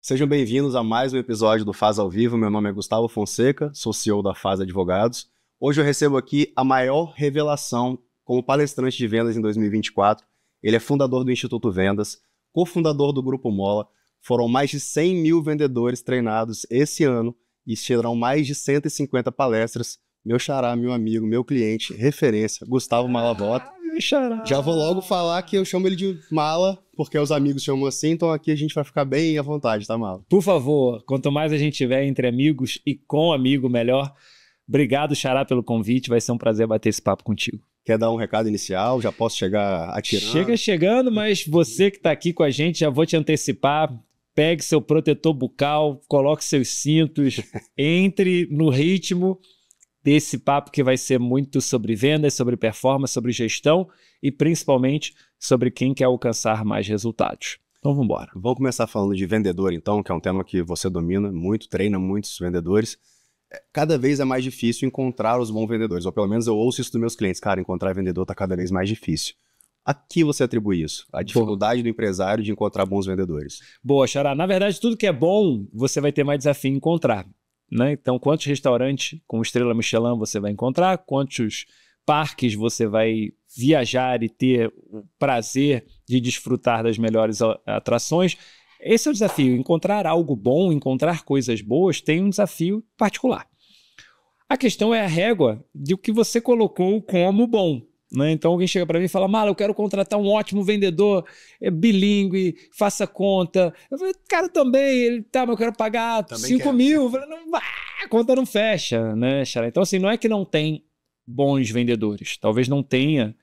Sejam bem-vindos a mais um episódio do Faz ao Vivo. Meu nome é Gustavo Fonseca, sou CEO da Faz Advogados. Hoje eu recebo aqui a maior revelação como palestrante de vendas em 2024. Ele é fundador do Instituto Vendas, cofundador do Grupo Mola. Foram mais de 100 mil vendedores treinados esse ano e serão mais de 150 palestras. Meu xará, meu amigo, meu cliente, referência, Gustavo Malavota. Meu xará. Já vou logo falar que eu chamo ele de Mala, porque os amigos chamam assim, então aqui a gente vai ficar bem à vontade, tá, Mala? Por favor, quanto mais a gente tiver entre amigos e com amigo, melhor. Obrigado, xará, pelo convite. Vai ser um prazer bater esse papo contigo. Quer dar um recado inicial? Já posso chegar atirando? Chega chegando, mas você que está aqui com a gente, já vou te antecipar. Pegue seu protetor bucal, coloque seus cintos, entre no ritmo desse papo que vai ser muito sobre vendas, sobre performance, sobre gestão e principalmente sobre quem quer alcançar mais resultados. Então vamos embora. Vamos começar falando de vendedor então, que é um tema que você domina muito, treina muitos vendedores. Cada vez é mais difícil encontrar os bons vendedores, ou pelo menos eu ouço isso dos meus clientes. Cara, encontrar vendedor está cada vez mais difícil. A que você atribui isso? A dificuldade do empresário de encontrar bons vendedores? Boa, xará. Na verdade, tudo que é bom, você vai ter mais desafio em encontrar, né? Então, quantos restaurantes com estrela Michelin você vai encontrar? Quantos parques você vai viajar e ter o prazer de desfrutar das melhores atrações? Esse é o desafio. Encontrar algo bom, encontrar coisas boas, tem um desafio particular. A questão é a régua do que você colocou como bom, né? Então alguém chega para mim e fala: Mala, eu quero contratar um ótimo vendedor, bilíngue, faça conta. Eu falei: cara, também, ele tá, mas eu quero pagar também 5 mil. Eu falei: não, a conta não fecha, né, Xará? Então assim, não é que não tem bons vendedores, talvez não tenha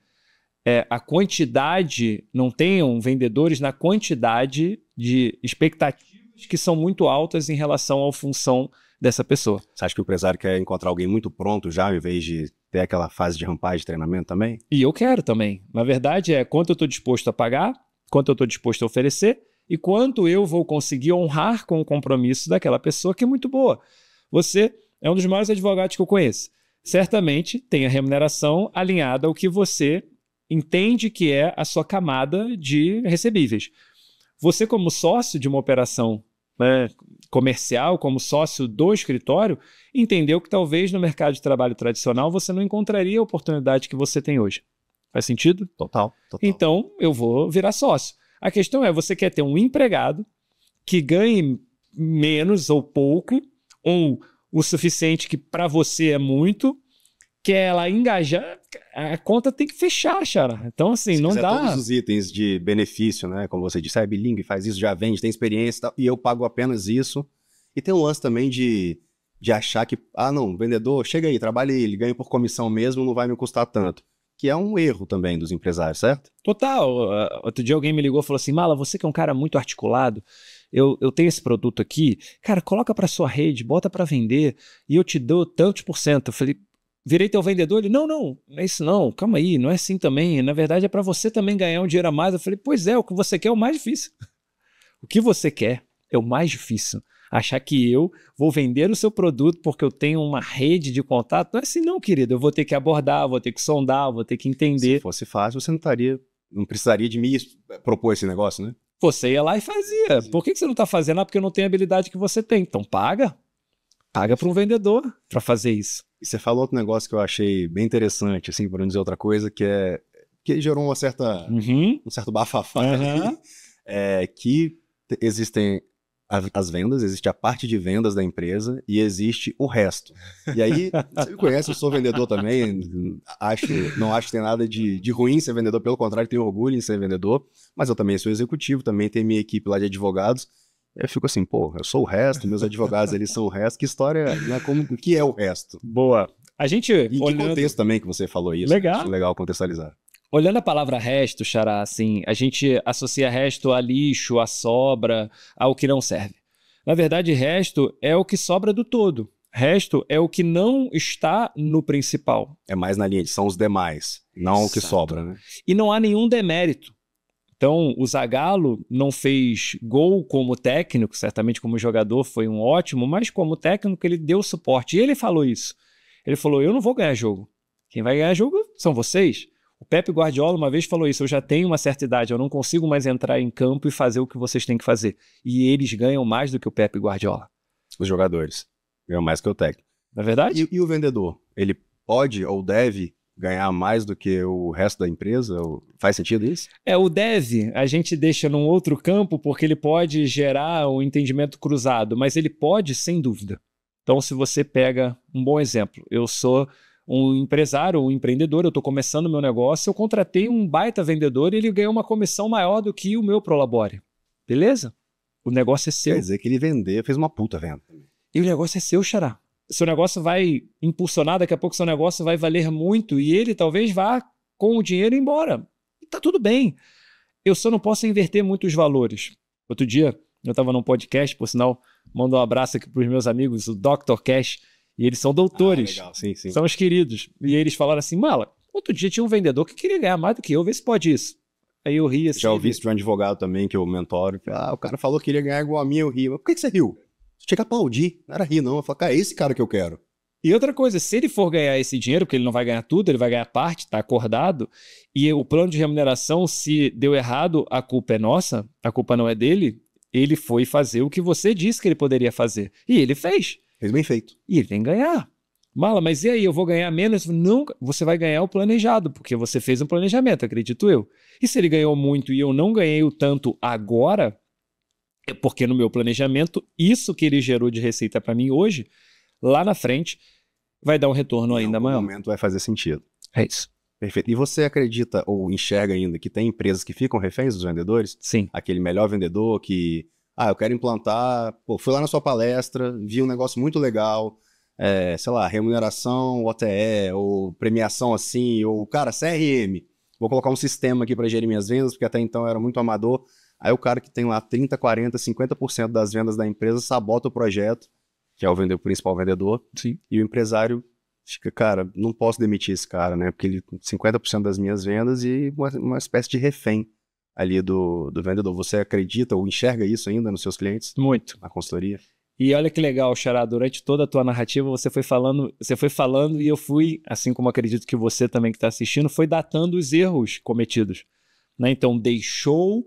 a quantidade, não tenham vendedores na quantidade de expectativas que são muito altas em relação à função dessa pessoa. Você acha que o empresário quer encontrar alguém muito pronto já, ao invés de ter aquela fase de rampagem de treinamento também? E eu quero também. Na verdade, é quanto eu estou disposto a pagar, quanto eu estou disposto a oferecer e quanto eu vou conseguir honrar com o compromisso daquela pessoa que é muito boa. Você é um dos maiores advogados que eu conheço. Certamente tem a remuneração alinhada ao que você entende que é a sua camada de recebíveis. Você, como sócio de uma operação, né, comercial, como sócio do escritório, entendeu que talvez no mercado de trabalho tradicional você não encontraria a oportunidade que você tem hoje. Faz sentido? Total. Então, eu vou virar sócio. A questão é, você quer ter um empregado que ganhe menos ou pouco, ou o suficiente que para você é muito, quer ela engajar, a conta tem que fechar, Xará. Então, assim, não dá. Todos os itens de benefício, né? Como você disse, é bilíngue, faz isso, já vende, tem experiência e tal, e eu pago apenas isso. E tem um lance também de achar que, não, vendedor, chega aí, trabalha aí, ele ganha por comissão mesmo, não vai me custar tanto. Que é um erro também dos empresários, certo? Total. Outro dia alguém me ligou e falou assim: Mala, você que é um cara muito articulado, eu tenho esse produto aqui, cara, coloca para sua rede, bota para vender, e eu te dou tantos %. Eu falei: virei teu vendedor? Ele: não é isso não, calma aí, não é assim também, na verdade é para você também ganhar um dinheiro a mais. Eu falei: pois é, o que você quer é o mais difícil. O que você quer é o mais difícil. Achar que eu vou vender o seu produto porque eu tenho uma rede de contato, não é assim não, querido. Eu vou ter que abordar, vou ter que sondar, vou ter que entender. Se fosse fácil, você não precisaria de me propor esse negócio, né? Você ia lá e fazia. Por que você não está fazendo? Porque eu não tenho a habilidade que você tem. Então paga. Paga para um vendedor para fazer isso. E você falou outro negócio que eu achei bem interessante, assim, para não dizer outra coisa, que gerou um certo bafafá aí, que existem as vendas, existe a parte de vendas da empresa e existe o resto. E aí, você me conhece, eu sou vendedor também, não acho que tem nada de ruim ser vendedor, pelo contrário, tenho orgulho em ser vendedor, mas eu também sou executivo, também tenho minha equipe lá de advogados. Eu fico assim, eu sou o resto, meus advogados eles são o resto. Que história, né? O que é o resto? Boa. A gente E que contexto também que você falou isso? Legal. Acho legal contextualizar. Olhando a palavra resto, Xará, assim, a gente associa resto a lixo, a sobra, ao que não serve. Na verdade, resto é o que sobra do todo. Resto é o que não está no principal. É mais na linha de são os demais, não o que sobra, né? E não há nenhum demérito. Então, o Zagallo não fez gol como técnico, certamente como jogador foi um ótimo, mas como técnico ele deu suporte. E ele falou isso. Ele falou: eu não vou ganhar jogo. Quem vai ganhar jogo são vocês. O Pep Guardiola uma vez falou isso, eu já tenho uma certa idade, eu não consigo mais entrar em campo e fazer o que vocês têm que fazer. E eles ganham mais do que o Pep Guardiola. Os jogadores ganham mais que o técnico. Não é verdade? E o vendedor? Ele pode ou deve ganhar mais do que o resto da empresa? Faz sentido isso? O deve, a gente deixa num outro campo porque ele pode gerar um entendimento cruzado, mas ele pode, sem dúvida. Então, se você pega um bom exemplo, eu sou um empresário, um empreendedor, eu estou começando meu negócio, eu contratei um baita vendedor e ele ganhou uma comissão maior do que o meu Prolabore. Beleza? O negócio é seu. Quer dizer que ele fez uma puta venda. E o negócio é seu, xará. Seu negócio vai impulsionar, daqui a pouco seu negócio vai valer muito e ele talvez vá com o dinheiro embora. E tá tudo bem. Eu só não posso inverter muito os valores. Outro dia, eu estava num podcast, por sinal, mando um abraço aqui para os meus amigos, o Dr. Cash, e eles são doutores. Legal. Sim, sim. São os queridos. E eles falaram assim, Mala, outro dia tinha um vendedor que queria ganhar mais do que eu, vê se pode isso. Aí eu ri assim. Já ouvi isso de um advogado também, que eu mentoro. O cara falou que queria ganhar igual a mim, eu ri. Mas por que você riu? Você tinha que aplaudir. Não era rir, não. Eu falei, cara, é esse cara que eu quero. E outra coisa, se ele for ganhar esse dinheiro, porque ele não vai ganhar tudo, ele vai ganhar parte, tá acordado, e o plano de remuneração, se deu errado, a culpa é nossa, a culpa não é dele, ele foi fazer o que você disse que ele poderia fazer. E ele fez. Fez bem feito. E ele tem que ganhar. Mala, mas e aí, eu vou ganhar menos? Não, você vai ganhar o planejado, porque você fez um planejamento, acredito eu. E se ele ganhou muito e eu não ganhei o tanto agora, é porque no meu planejamento, isso que ele gerou de receita para mim hoje, lá na frente, vai dar um retorno ainda maior. No momento vai fazer sentido. É isso. Perfeito. E você acredita ou enxerga ainda que tem empresas que ficam reféns dos vendedores? Sim. Aquele melhor vendedor que, eu quero implantar, fui lá na sua palestra, vi um negócio muito legal, sei lá, remuneração OTE, ou premiação assim, ou, cara, CRM, vou colocar um sistema aqui para gerir minhas vendas, porque até então eu era muito amador. Aí o cara que tem lá 30, 40, 50% das vendas da empresa sabota o projeto, que é o principal vendedor. Sim. E o empresário fica, cara, não posso demitir esse cara, né? Porque ele tem 50% das minhas vendas e uma espécie de refém ali do vendedor. Você acredita ou enxerga isso ainda nos seus clientes? Muito. Na consultoria? E olha que legal, Xará, durante toda a tua narrativa você foi falando e eu fui, assim como acredito que você também que está assistindo, foi datando os erros cometidos. Né? Então, deixou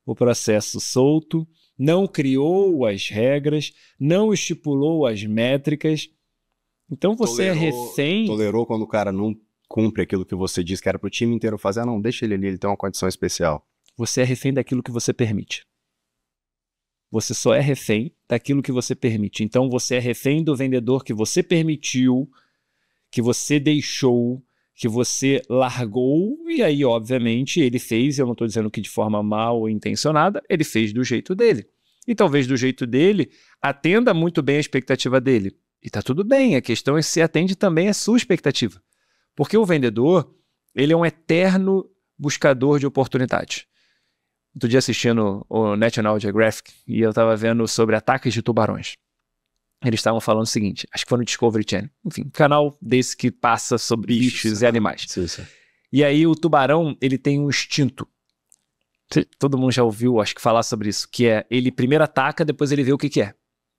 o processo solto, não criou as regras, não estipulou as métricas. Então você é refém... Tolerou quando o cara não cumpre aquilo que você disse que era para o time inteiro fazer. Não, deixa ele ali, ele tem uma condição especial. Você é refém daquilo que você permite. Você só é refém daquilo que você permite. Então você é refém do vendedor que você permitiu, que você deixou, que você largou, e aí, obviamente, ele fez, eu não estou dizendo que de forma mal intencionada, ele fez do jeito dele. E talvez do jeito dele, atenda muito bem a expectativa dele. E tá tudo bem, a questão é se atende também a sua expectativa. Porque o vendedor, ele é um eterno buscador de oportunidades. Outro dia assistindo o National Geographic, e eu estava vendo sobre ataques de tubarões. Eles estavam falando o seguinte, acho que foi no Discovery Channel, enfim, um canal desse que passa sobre bichos e animais. Sim, sim. E aí o tubarão, ele tem um instinto. Todo mundo já ouviu, acho que falar sobre isso, que é, ele primeiro ataca, depois ele vê o que que é.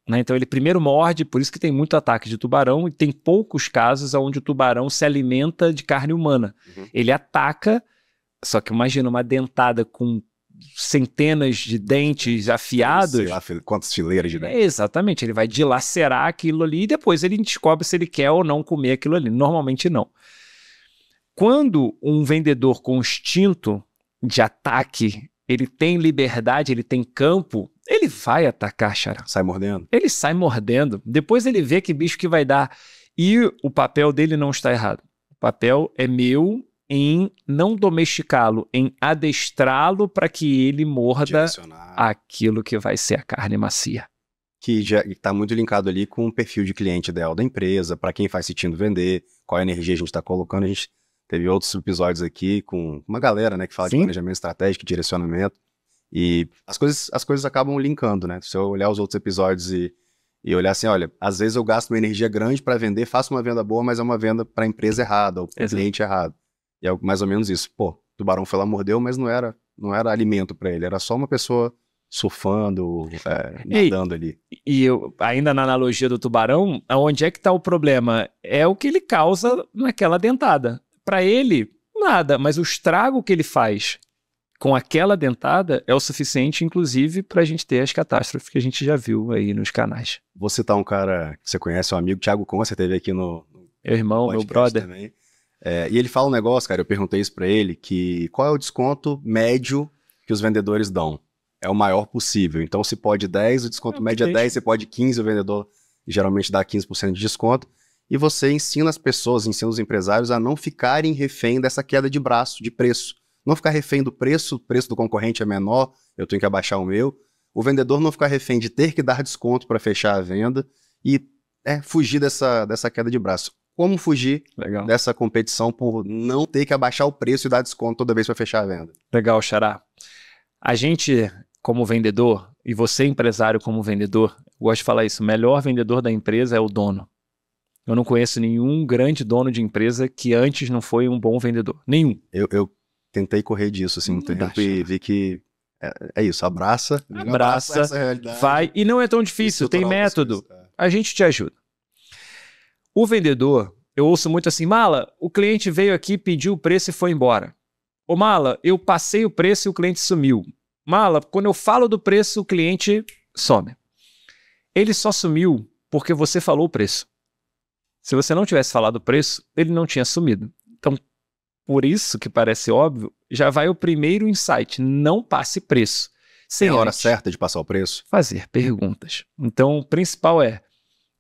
Né? Então ele primeiro morde, por isso que tem muito ataque de tubarão, e tem poucos casos onde o tubarão se alimenta de carne humana. Uhum. Ele ataca, só que imagina uma dentada com centenas de dentes afiados. Sei lá, quantas fileiras de dentes. Exatamente, ele vai dilacerar aquilo ali e depois ele descobre se ele quer ou não comer aquilo ali. Normalmente não. Quando um vendedor com instinto de ataque, ele tem liberdade, ele tem campo, ele vai atacar, Xará. Sai mordendo? Ele sai mordendo. Depois ele vê que bicho que vai dar. E o papel dele não está errado. O papel é meu em não domesticá-lo, em adestrá-lo para que ele morda aquilo que vai ser a carne macia. Que já está muito linkado ali com o perfil de cliente ideal da empresa, para quem faz sentido vender, qual energia a gente está colocando. A gente teve outros episódios aqui com uma galera, né, que fala de planejamento estratégico, direcionamento, e as coisas acabam linkando, né? Se eu olhar os outros episódios e olhar assim, olha, às vezes eu gasto uma energia grande para vender, faço uma venda boa, mas é uma venda para a empresa errada, ou para o cliente errado. E é mais ou menos isso. Pô, o tubarão foi lá, mordeu, mas não era alimento para ele, era só uma pessoa surfando, nadando ali. E eu, ainda na analogia do tubarão, onde é que está o problema? É o que ele causa naquela dentada. Para ele, Nada, mas o estrago que ele faz com aquela dentada é o suficiente, inclusive, para a gente ter as catástrofes que a gente já viu aí nos canais. Vou citar um cara que você conhece, um amigo, Thiago Conce, teve aqui no meu irmão, meu brother. Também. E ele fala um negócio, cara, eu perguntei isso para ele, que qual é o desconto médio que os vendedores dão? É o maior possível. Então, se pode 10, o desconto médio é 10, se pode 15, o vendedor geralmente dá 15% de desconto. E você ensina as pessoas, ensina os empresários a não ficarem refém dessa queda de braço, de preço. Não ficar refém do preço, o preço do concorrente é menor, eu tenho que abaixar o meu. O vendedor não ficar refém de ter que dar desconto para fechar a venda e fugir dessa queda de braço. Como fugir dessa competição por não ter que abaixar o preço e dar desconto toda vez para fechar a venda? Legal, Xará. A gente, como vendedor, e você, empresário, como vendedor, gosto de falar isso, o melhor vendedor da empresa é o dono. Eu não conheço nenhum grande dono de empresa que antes não foi um bom vendedor. Nenhum. Eu tentei correr disso assim um tempo e vi que é isso, abraça essa realidade. Vai, e não é tão difícil, tem método. A gente te ajuda. O vendedor, eu ouço muito assim, Mala, o cliente veio aqui, pediu o preço e foi embora. Ô Mala, eu passei o preço e o cliente sumiu. Mala, quando eu falo do preço, o cliente some. Ele só sumiu porque você falou o preço. Se você não tivesse falado o preço, ele não tinha sumido. Então, por isso que parece óbvio, já vai o primeiro insight, não passe preço. Sem a hora certa de passar o preço? Fazer perguntas. Então, o principal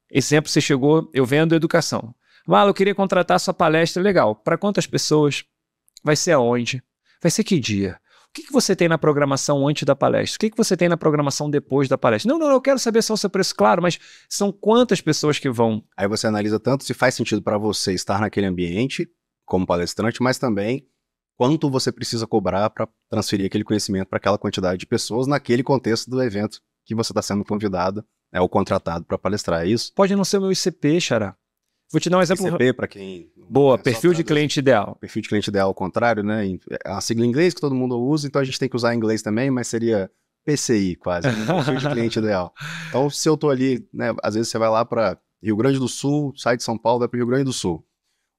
exemplo, você chegou, eu vendo educação. Mala, eu queria contratar sua palestra, legal. Para quantas pessoas? Vai ser aonde? Vai ser que dia? O que você tem na programação antes da palestra? O que você tem na programação depois da palestra? Não, eu quero saber só o seu preço, claro, mas são quantas pessoas que vão? Aí você analisa tanto se faz sentido para você estar naquele ambiente como palestrante, mas também quanto você precisa cobrar para transferir aquele conhecimento para aquela quantidade de pessoas naquele contexto do evento que você está sendo convidado ou contratado para palestrar, é isso? Pode não ser o meu ICP, Xará. Vou te dar um exemplo. ICP, para quem... Boa, perfil de cliente ideal. Perfil de cliente ideal ao contrário, né? É uma sigla em inglês que todo mundo usa, então a gente tem que usar em inglês também, mas seria PCI quase, né? Perfil de cliente ideal. Então, se eu tô ali, né? Às vezes você vai lá para Rio Grande do Sul, sai de São Paulo, vai para o Rio Grande do Sul.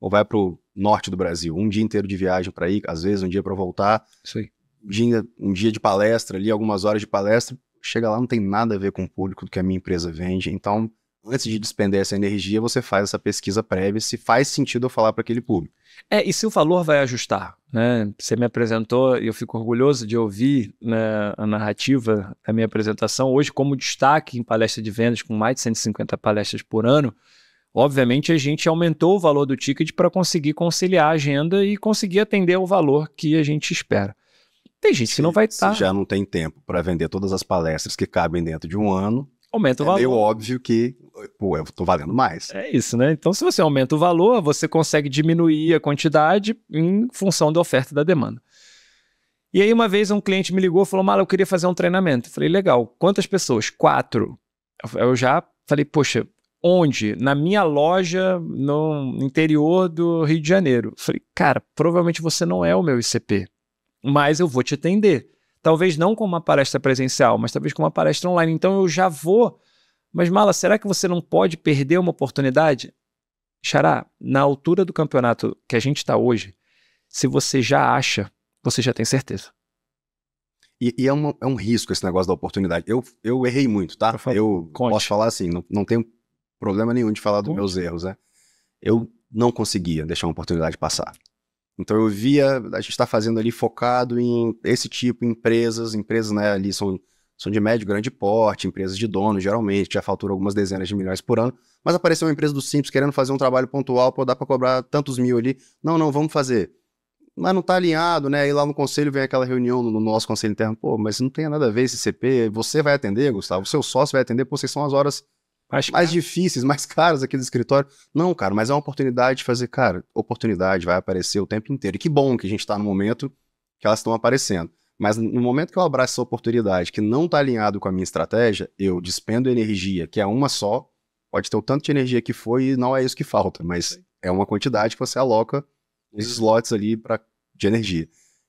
Ou vai para o norte do Brasil. Um dia inteiro de viagem para ir, às vezes um dia para voltar. Isso aí. Um dia de palestra ali, algumas horas de palestra. Chega lá, não tem nada a ver com o público do que a minha empresa vende. Então, antes de despender essa energia, você faz essa pesquisa prévia, se faz sentido eu falar para aquele público. E se o valor vai ajustar, né? Você me apresentou e eu fico orgulhoso de ouvir, né, a narrativa da minha apresentação. Hoje, como destaque em palestra de vendas, com mais de 150 palestras por ano, obviamente a gente aumentou o valor do ticket para conseguir conciliar a agenda e conseguir atender ao valor que a gente espera. Tem gente que não vai estar... Se já não tem tempo para vender todas as palestras que cabem dentro de um ano, aumenta o valor. É meio óbvio que, eu tô valendo mais. É isso, né? Então, se você aumenta o valor, você consegue diminuir a quantidade em função da oferta e da demanda. E aí, uma vez, um cliente me ligou e falou, Mala, eu queria fazer um treinamento. Eu falei, legal, quantas pessoas? 4. Eu já falei, poxa, onde? Na minha loja, no interior do Rio de Janeiro. Eu falei, cara, provavelmente você não é o meu ICP, mas eu vou te atender. Talvez não com uma palestra presencial, mas talvez com uma palestra online. Então eu já vou. Mas, Mala, será que você não pode perder uma oportunidade? Xará, na altura do campeonato que a gente está hoje, se você já acha, você já tem certeza. E é um risco esse negócio da oportunidade. Eu errei muito, tá? Eu posso falar assim, não tenho problema nenhum de falar dos meus erros, né? Eu não conseguia deixar uma oportunidade passar. Então eu via, a gente está fazendo ali focado em esse tipo de empresas, né, ali são de médio, grande porte, empresas de dono, geralmente, já faturam algumas dezenas de milhões por ano, mas apareceu uma empresa do Simples querendo fazer um trabalho pontual, pô, dá para cobrar tantos mil ali, não, vamos fazer. Mas não tá alinhado, né, e lá no conselho vem aquela reunião no nosso conselho interno, pô, mas não tem nada a ver esse CP, você vai atender, Gustavo, o seu sócio vai atender, pô, vocês são as horas mais difíceis, mais caras aqui do escritório. Não, cara, mas é uma oportunidade de fazer, cara, oportunidade vai aparecer o tempo inteiro. E que bom que a gente está no momento que elas estão aparecendo. Mas no momento que eu abraço essa oportunidade que não está alinhado com a minha estratégia, eu despendo energia, que é uma só, pode ter o tanto de energia que foi e não é isso que falta, mas é uma quantidade que você aloca nos slots ali de energia.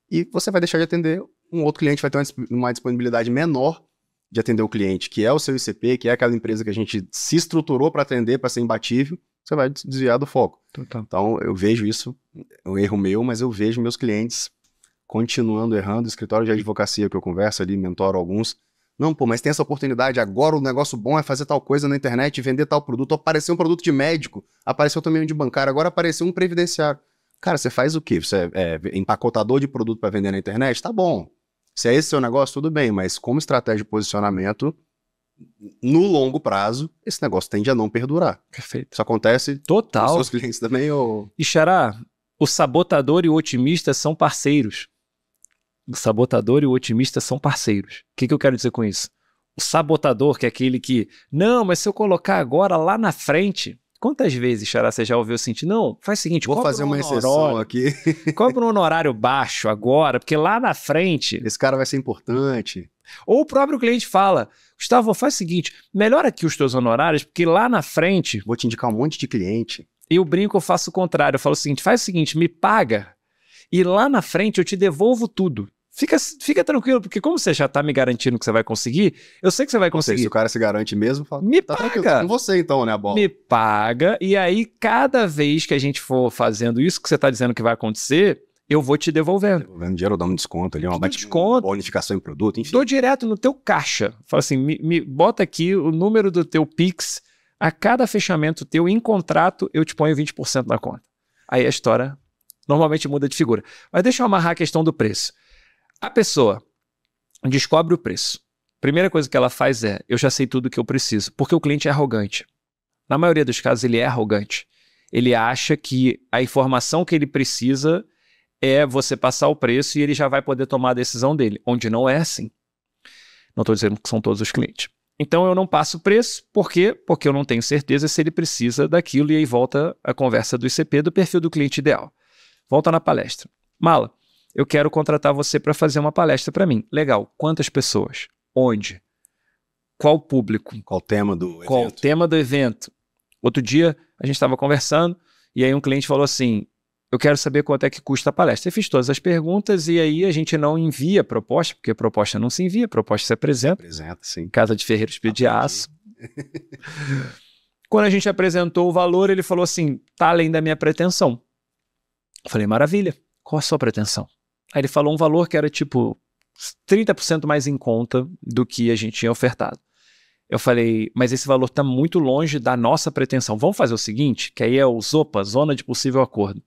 E você vai deixar de atender, um outro cliente vai ter uma disponibilidade menor de atender o cliente, que é o seu ICP, que é aquela empresa que a gente se estruturou para atender, para ser imbatível. você vai desviar do foco. Total. Então, eu vejo isso, um erro meu, mas eu vejo meus clientes continuando errando. O escritório de advocacia que eu converso ali, mentoro alguns. Não, pô, mas tem essa oportunidade, agora o negócio bom é fazer tal coisa na internet, vender tal produto. Apareceu um produto de médico, apareceu também um de bancário, agora apareceu um previdenciário. Cara, você faz o quê? Você é empacotador de produto para vender na internet? Tá bom. Se é esse seu negócio, tudo bem, mas como estratégia de posicionamento, no longo prazo, esse negócio tende a não perdurar. Perfeito. Isso acontece total com seus clientes também? Ou... E Xará, o sabotador e o otimista são parceiros. O sabotador e o otimista são parceiros. O que eu quero dizer com isso? O sabotador, que é aquele que, não, mas se eu colocar agora lá na frente... Quantas vezes, Xará, você já ouviu assim? Não, faz o seguinte, vou fazer uma exceção aqui. Cobra um honorário baixo agora, porque lá na frente... Esse cara vai ser importante. Ou o próprio cliente fala, Gustavo, faz o seguinte, melhora aqui os teus honorários, porque lá na frente... Vou te indicar um monte de cliente. Eu brinco, eu faço o contrário. Eu falo o seguinte, faz o seguinte, me paga e lá na frente eu te devolvo tudo. Fica tranquilo, porque como você já está me garantindo que você vai conseguir, eu sei que você vai conseguir. Se o cara se garante mesmo, fala, me paga. Com você então, né, a bola? Me paga, e aí cada vez que a gente for fazendo isso que você está dizendo que vai acontecer, eu vou te devolvendo. Devolvendo dinheiro, eu dou um desconto ali, uma bonificação em produto, enfim. Dou direto no teu caixa. Fala assim, me bota aqui o número do teu Pix, a cada fechamento teu em contrato, eu te ponho 20% na conta. Aí a história normalmente muda de figura. Mas deixa eu amarrar a questão do preço. A pessoa descobre o preço. Primeira coisa que ela faz é, eu já sei tudo o que eu preciso, porque o cliente é arrogante. Na maioria dos casos, ele é arrogante. Ele acha que a informação que ele precisa é você passar o preço e ele já vai poder tomar a decisão dele, onde não é assim. Não estou dizendo que são todos os clientes. Então, eu não passo o preço, por quê? Porque eu não tenho certeza se ele precisa daquilo, e aí volta a conversa do ICP, do perfil do cliente ideal. Volta na palestra. Mala, eu quero contratar você para fazer uma palestra para mim. Legal. Quantas pessoas? Onde? Qual público? Qual o tema do evento? Qual o tema do evento? Outro dia, a gente estava conversando e aí um cliente falou assim, eu quero saber quanto é que custa a palestra. Eu fiz todas as perguntas e aí a gente não envia proposta, porque a proposta não se envia, a proposta se apresenta. Apresenta, sim. Casa de Ferreiro Espírito de Aço. Quando a gente apresentou o valor, ele falou assim, tá além da minha pretensão. Eu falei, maravilha. Qual a sua pretensão? Aí ele falou um valor que era tipo 30% mais em conta do que a gente tinha ofertado. Eu falei, mas esse valor está muito longe da nossa pretensão. Vamos fazer o seguinte, que aí é o ZOPA, Zona de Possível Acordo.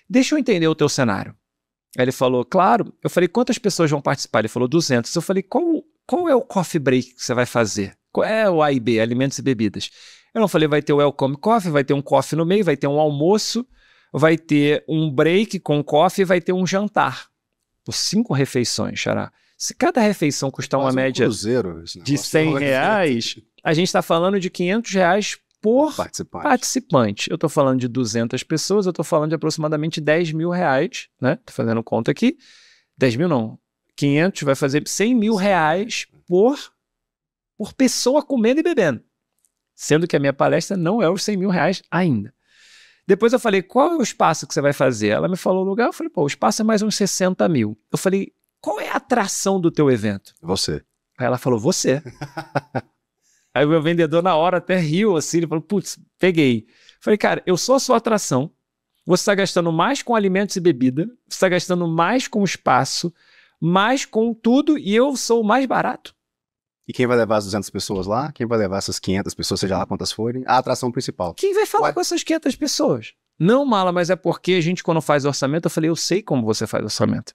Deixa eu entender o teu cenário. Aí ele falou, claro. Eu falei, quantas pessoas vão participar? Ele falou, 200. Eu falei, qual é o coffee break que você vai fazer? Qual é o A e B, alimentos e bebidas? Eu não falei, vai ter o Welcome Coffee, vai ter um coffee no meio, vai ter um almoço, vai ter um break com coffee, vai ter um jantar. Por 5 refeições, Xará. Se cada refeição custar uma média de R$100, a gente está falando de R$500 por participante. Eu estou falando de 200 pessoas, eu estou falando de aproximadamente R$10 mil, né? Estou fazendo conta aqui. 10 mil não. 500 vai fazer R$100 mil por pessoa comendo e bebendo. Sendo que a minha palestra não é os R$100 mil ainda. Depois eu falei, qual é o espaço que você vai fazer? Ela me falou o lugar, eu falei, pô, o espaço é mais uns 60 mil. Eu falei, qual é a atração do teu evento? Você. Aí ela falou, você. Aí o meu vendedor na hora até riu assim, ele falou, putz, peguei. Falei, cara, eu sou a sua atração, você está gastando mais com alimentos e bebida, você está gastando mais com espaço, mais com tudo, e eu sou o mais barato. E quem vai levar as 200 pessoas lá? Quem vai levar essas 500 pessoas, seja lá quantas forem? A atração principal. Quem vai falar com essas 500 pessoas? Não, Mala, mas é porque a gente, quando faz orçamento, eu falei, eu sei como você faz orçamento.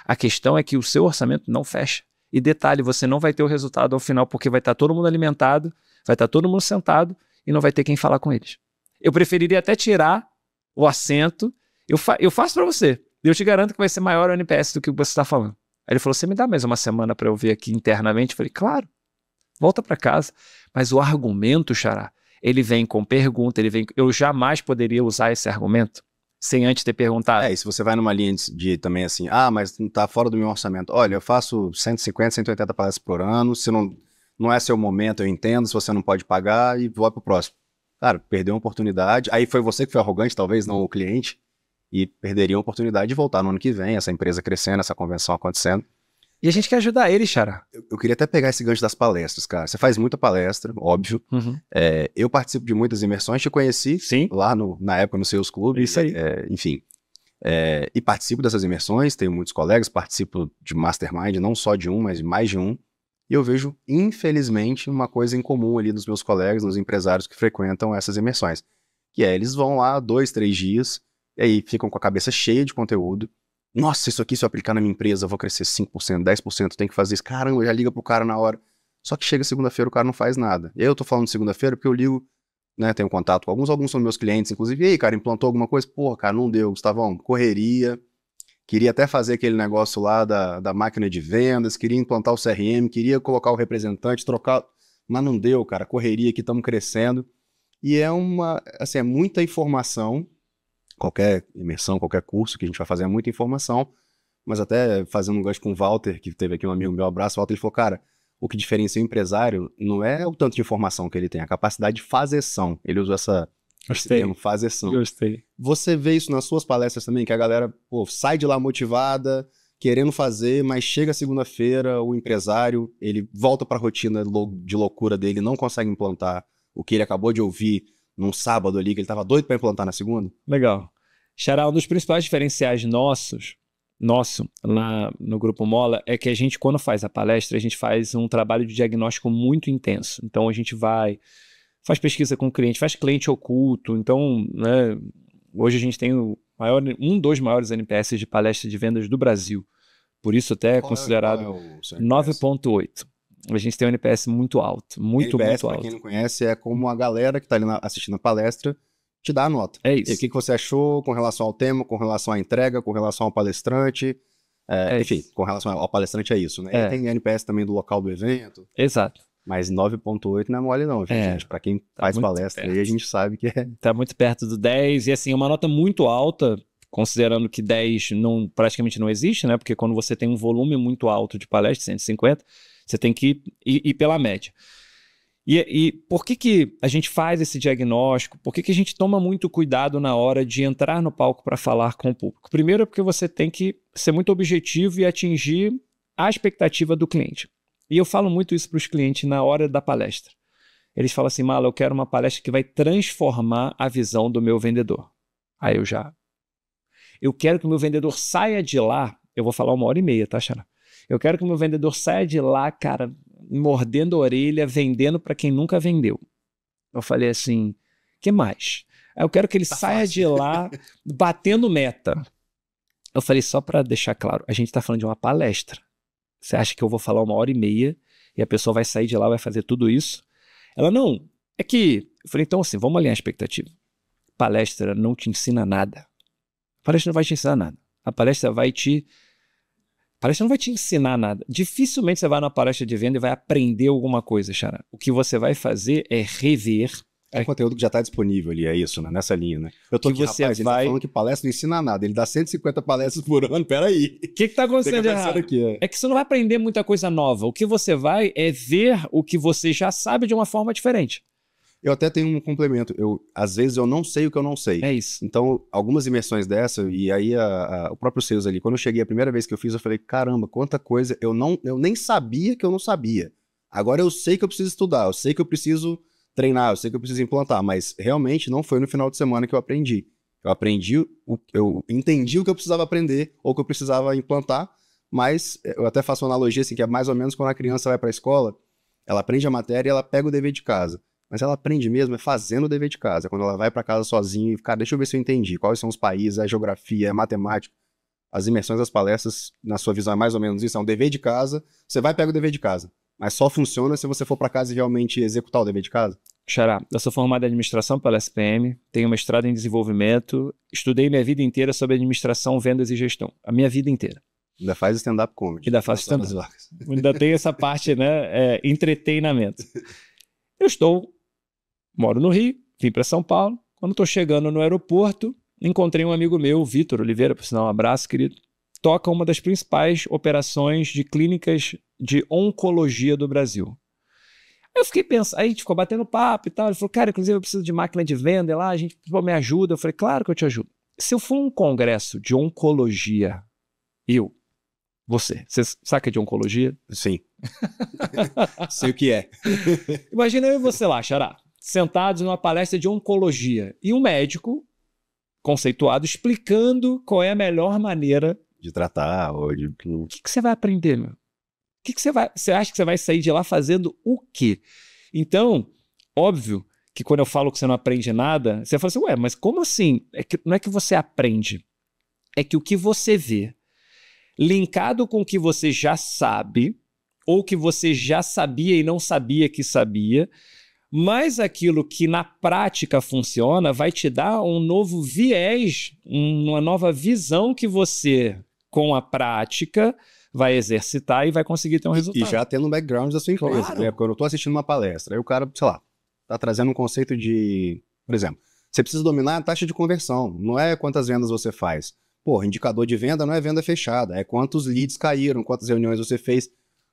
A questão é que o seu orçamento não fecha. E detalhe, você não vai ter o resultado ao final, porque vai estar todo mundo alimentado, vai estar todo mundo sentado e não vai ter quem falar com eles. Eu preferiria até tirar o assento. Eu faço para você. Eu te garanto que vai ser maior o NPS do que você está falando. Aí ele falou, você me dá mais uma semana para eu ver aqui internamente? Eu falei, claro, volta para casa. Mas o argumento, Xará, ele vem com pergunta, eu jamais poderia usar esse argumento sem antes ter perguntado. E se você vai numa linha de também assim, mas não tá fora do meu orçamento. Olha, eu faço 150, 180 palestras por ano, se não é seu momento, eu entendo, se você não pode pagar, e vou pro próximo. Cara, perdeu uma oportunidade, aí foi você que foi arrogante, talvez, não o cliente, e perderia a oportunidade de voltar no ano que vem, essa empresa crescendo, essa convenção acontecendo. E a gente quer ajudar ele, Xará. Eu queria até pegar esse gancho das palestras, cara. Você faz muita palestra, óbvio. Eu participo de muitas imersões, te conheci lá na época no Seus Clubes. Isso aí. Enfim. E participo dessas imersões, tenho muitos colegas, participo de mastermind, não só de um, mas de mais de um. E eu vejo, infelizmente, uma coisa em comum ali dos meus colegas, nos empresários que frequentam essas imersões. Que eles vão lá 2, 3 dias, e aí ficam com a cabeça cheia de conteúdo. Nossa, isso aqui se eu aplicar na minha empresa, eu vou crescer 5%, 10%, tem que fazer isso. Caramba, já liga pro cara na hora. Só que chega segunda-feira, o cara não faz nada. Eu tô falando de segunda-feira porque eu ligo, né, tenho contato com alguns são meus clientes, inclusive. E aí, cara, implantou alguma coisa? Porra, cara, não deu, Gustavão, correria. Queria até fazer aquele negócio lá da máquina de vendas, queria implantar o CRM, queria colocar o representante, trocar... Mas não deu, cara, correria aqui, estamos crescendo. E é muita informação. Qualquer imersão, qualquer curso que a gente vai fazer é muita informação, mas até fazendo um gancho com o Walter, que teve aqui um amigo meu, abraço, o Walter, ele falou, cara, o que diferencia o empresário não é o tanto de informação que ele tem, a capacidade de fazeção. Ele usou esse termo, fazeção. Gostei. Você vê isso nas suas palestras também, que a galera sai de lá motivada, querendo fazer, mas chega segunda-feira, o empresário, ele volta para a rotina de loucura dele, não consegue implantar o que ele acabou de ouvir num sábado ali, que ele tava doido para implantar na segunda? Legal. Xará, um dos principais diferenciais nosso lá no Grupo Mola é que a gente, quando faz a palestra, a gente faz um trabalho de diagnóstico muito intenso. Então, a gente faz pesquisa com o cliente, faz cliente oculto. Então, né, hoje a gente tem um dos maiores NPS de palestra de vendas do Brasil. Por isso até é considerado 9.8. A gente tem um NPS muito alto, muito NPS, alto. Para quem não conhece, é como a galera que está ali assistindo a palestra te dá a nota. É isso. E o que você achou com relação ao tema, com relação à entrega, com relação ao palestrante, enfim, com relação ao palestrante é isso, né? E tem NPS também do local do evento. Exato. Mas 9.8 não é mole não, gente. Para quem faz palestra aí, a gente sabe que é... Tá muito perto do 10 e assim, uma nota muito alta, considerando que 10 praticamente não existe, né? Porque quando você tem um volume muito alto de palestra, 150, você tem que ir pela média. E por que a gente faz esse diagnóstico? Por que a gente toma muito cuidado na hora de entrar no palco para falar com o público? Primeiro, porque você tem que ser muito objetivo e atingir a expectativa do cliente. E eu falo muito isso para os clientes na hora da palestra. Eles falam assim, Mala, eu quero uma palestra que vai transformar a visão do meu vendedor. Aí eu quero que o meu vendedor saia de lá, eu vou falar 1h30, tá, Xará? Eu quero que o meu vendedor saia de lá, cara, mordendo a orelha, vendendo para quem nunca vendeu. Eu falei assim, que mais? Eu quero que ele saia de lá batendo meta. Eu falei, só para deixar claro, a gente está falando de uma palestra. Você acha que eu vou falar 1h30 e a pessoa vai sair de lá, vai fazer tudo isso? Ela, não, é que... Eu falei, então assim, vamos alinhar a expectativa. Palestra não te ensina nada. A palestra não vai te ensinar nada. A palestra não vai te ensinar nada. Dificilmente você vai numa palestra de venda e vai aprender alguma coisa, Xará. O que você vai fazer é rever. É conteúdo que já está disponível ali, é isso, né? Nessa linha, né? Eu tô aqui, rapaz, ele tá falando que palestra não ensina nada. Ele dá 150 palestras por ano, peraí. O que tá acontecendo errado? Aqui, é que você não vai aprender muita coisa nova. O que você vai é ver o que você já sabe de uma forma diferente. Eu até tenho um complemento. Às vezes eu não sei o que eu não sei. É isso. Então, algumas imersões dessa, e aí o próprio Sales ali, quando eu cheguei a primeira vez que eu fiz, eu falei, caramba, quanta coisa, eu nem sabia que eu não sabia. Agora eu sei que eu preciso estudar, eu sei que eu preciso treinar, eu sei que eu preciso implantar, mas realmente não foi no final de semana que eu aprendi. Eu entendi o que eu precisava aprender ou que eu precisava implantar, mas eu até faço uma analogia assim, que é mais ou menos quando a criança vai para a escola, ela aprende a matéria e ela pega o dever de casa. Mas ela aprende mesmo fazendo o dever de casa. Quando ela vai para casa sozinha e, cara, deixa eu ver se eu entendi. Quais são os países, a geografia, a matemática. As imersões das palestras, na sua visão, é mais ou menos isso. É um dever de casa. Você vai e pega o dever de casa. Mas só funciona se você for para casa e realmente executar o dever de casa. Xará, eu sou formado em administração pela SPM, tenho mestrado em desenvolvimento, estudei minha vida inteira sobre administração, vendas e gestão. A minha vida inteira. Ainda faz stand-up comedy. Ainda faço stand-up. Ainda tem essa parte, né? Entretenimento. Moro no Rio, vim para São Paulo. Quando estou chegando no aeroporto, encontrei um amigo meu, Vitor Oliveira, por sinal, um abraço, querido. Toca uma das principais operações de clínicas de oncologia do Brasil. Aí eu fiquei pensando, aí a gente ficou batendo papo e tal. Ele falou, cara, inclusive eu preciso de máquina de venda lá, a gente me ajuda. Eu falei, claro que eu te ajudo. Se eu for um congresso de oncologia, Você saca de oncologia? Sim. Sei o que é. Imagina eu e você lá, Xará, sentados numa palestra de oncologia e um médico conceituado explicando qual é a melhor maneira de tratar ou de... O que você vai aprender, meu? Você acha que você vai sair de lá fazendo o quê? Então, óbvio que quando eu falo que você não aprende nada, você fala assim, ué, mas como assim? Não é que você aprende, é que o que você vê, linkado com o que você já sabe, ou que você já sabia e não sabia que sabia, mas aquilo que na prática funciona vai te dar um novo viés, uma nova visão que você, com a prática, vai exercitar e vai conseguir ter um resultado. E já tendo um background da sua empresa. Claro. Né? Quando eu estou assistindo uma palestra, aí o cara, sei lá, está trazendo um conceito de... Por exemplo, você precisa dominar a taxa de conversão. Não é quantas vendas você faz. Pô, indicador de venda não é venda fechada. É quantos leads caíram, quantas reuniões você fez.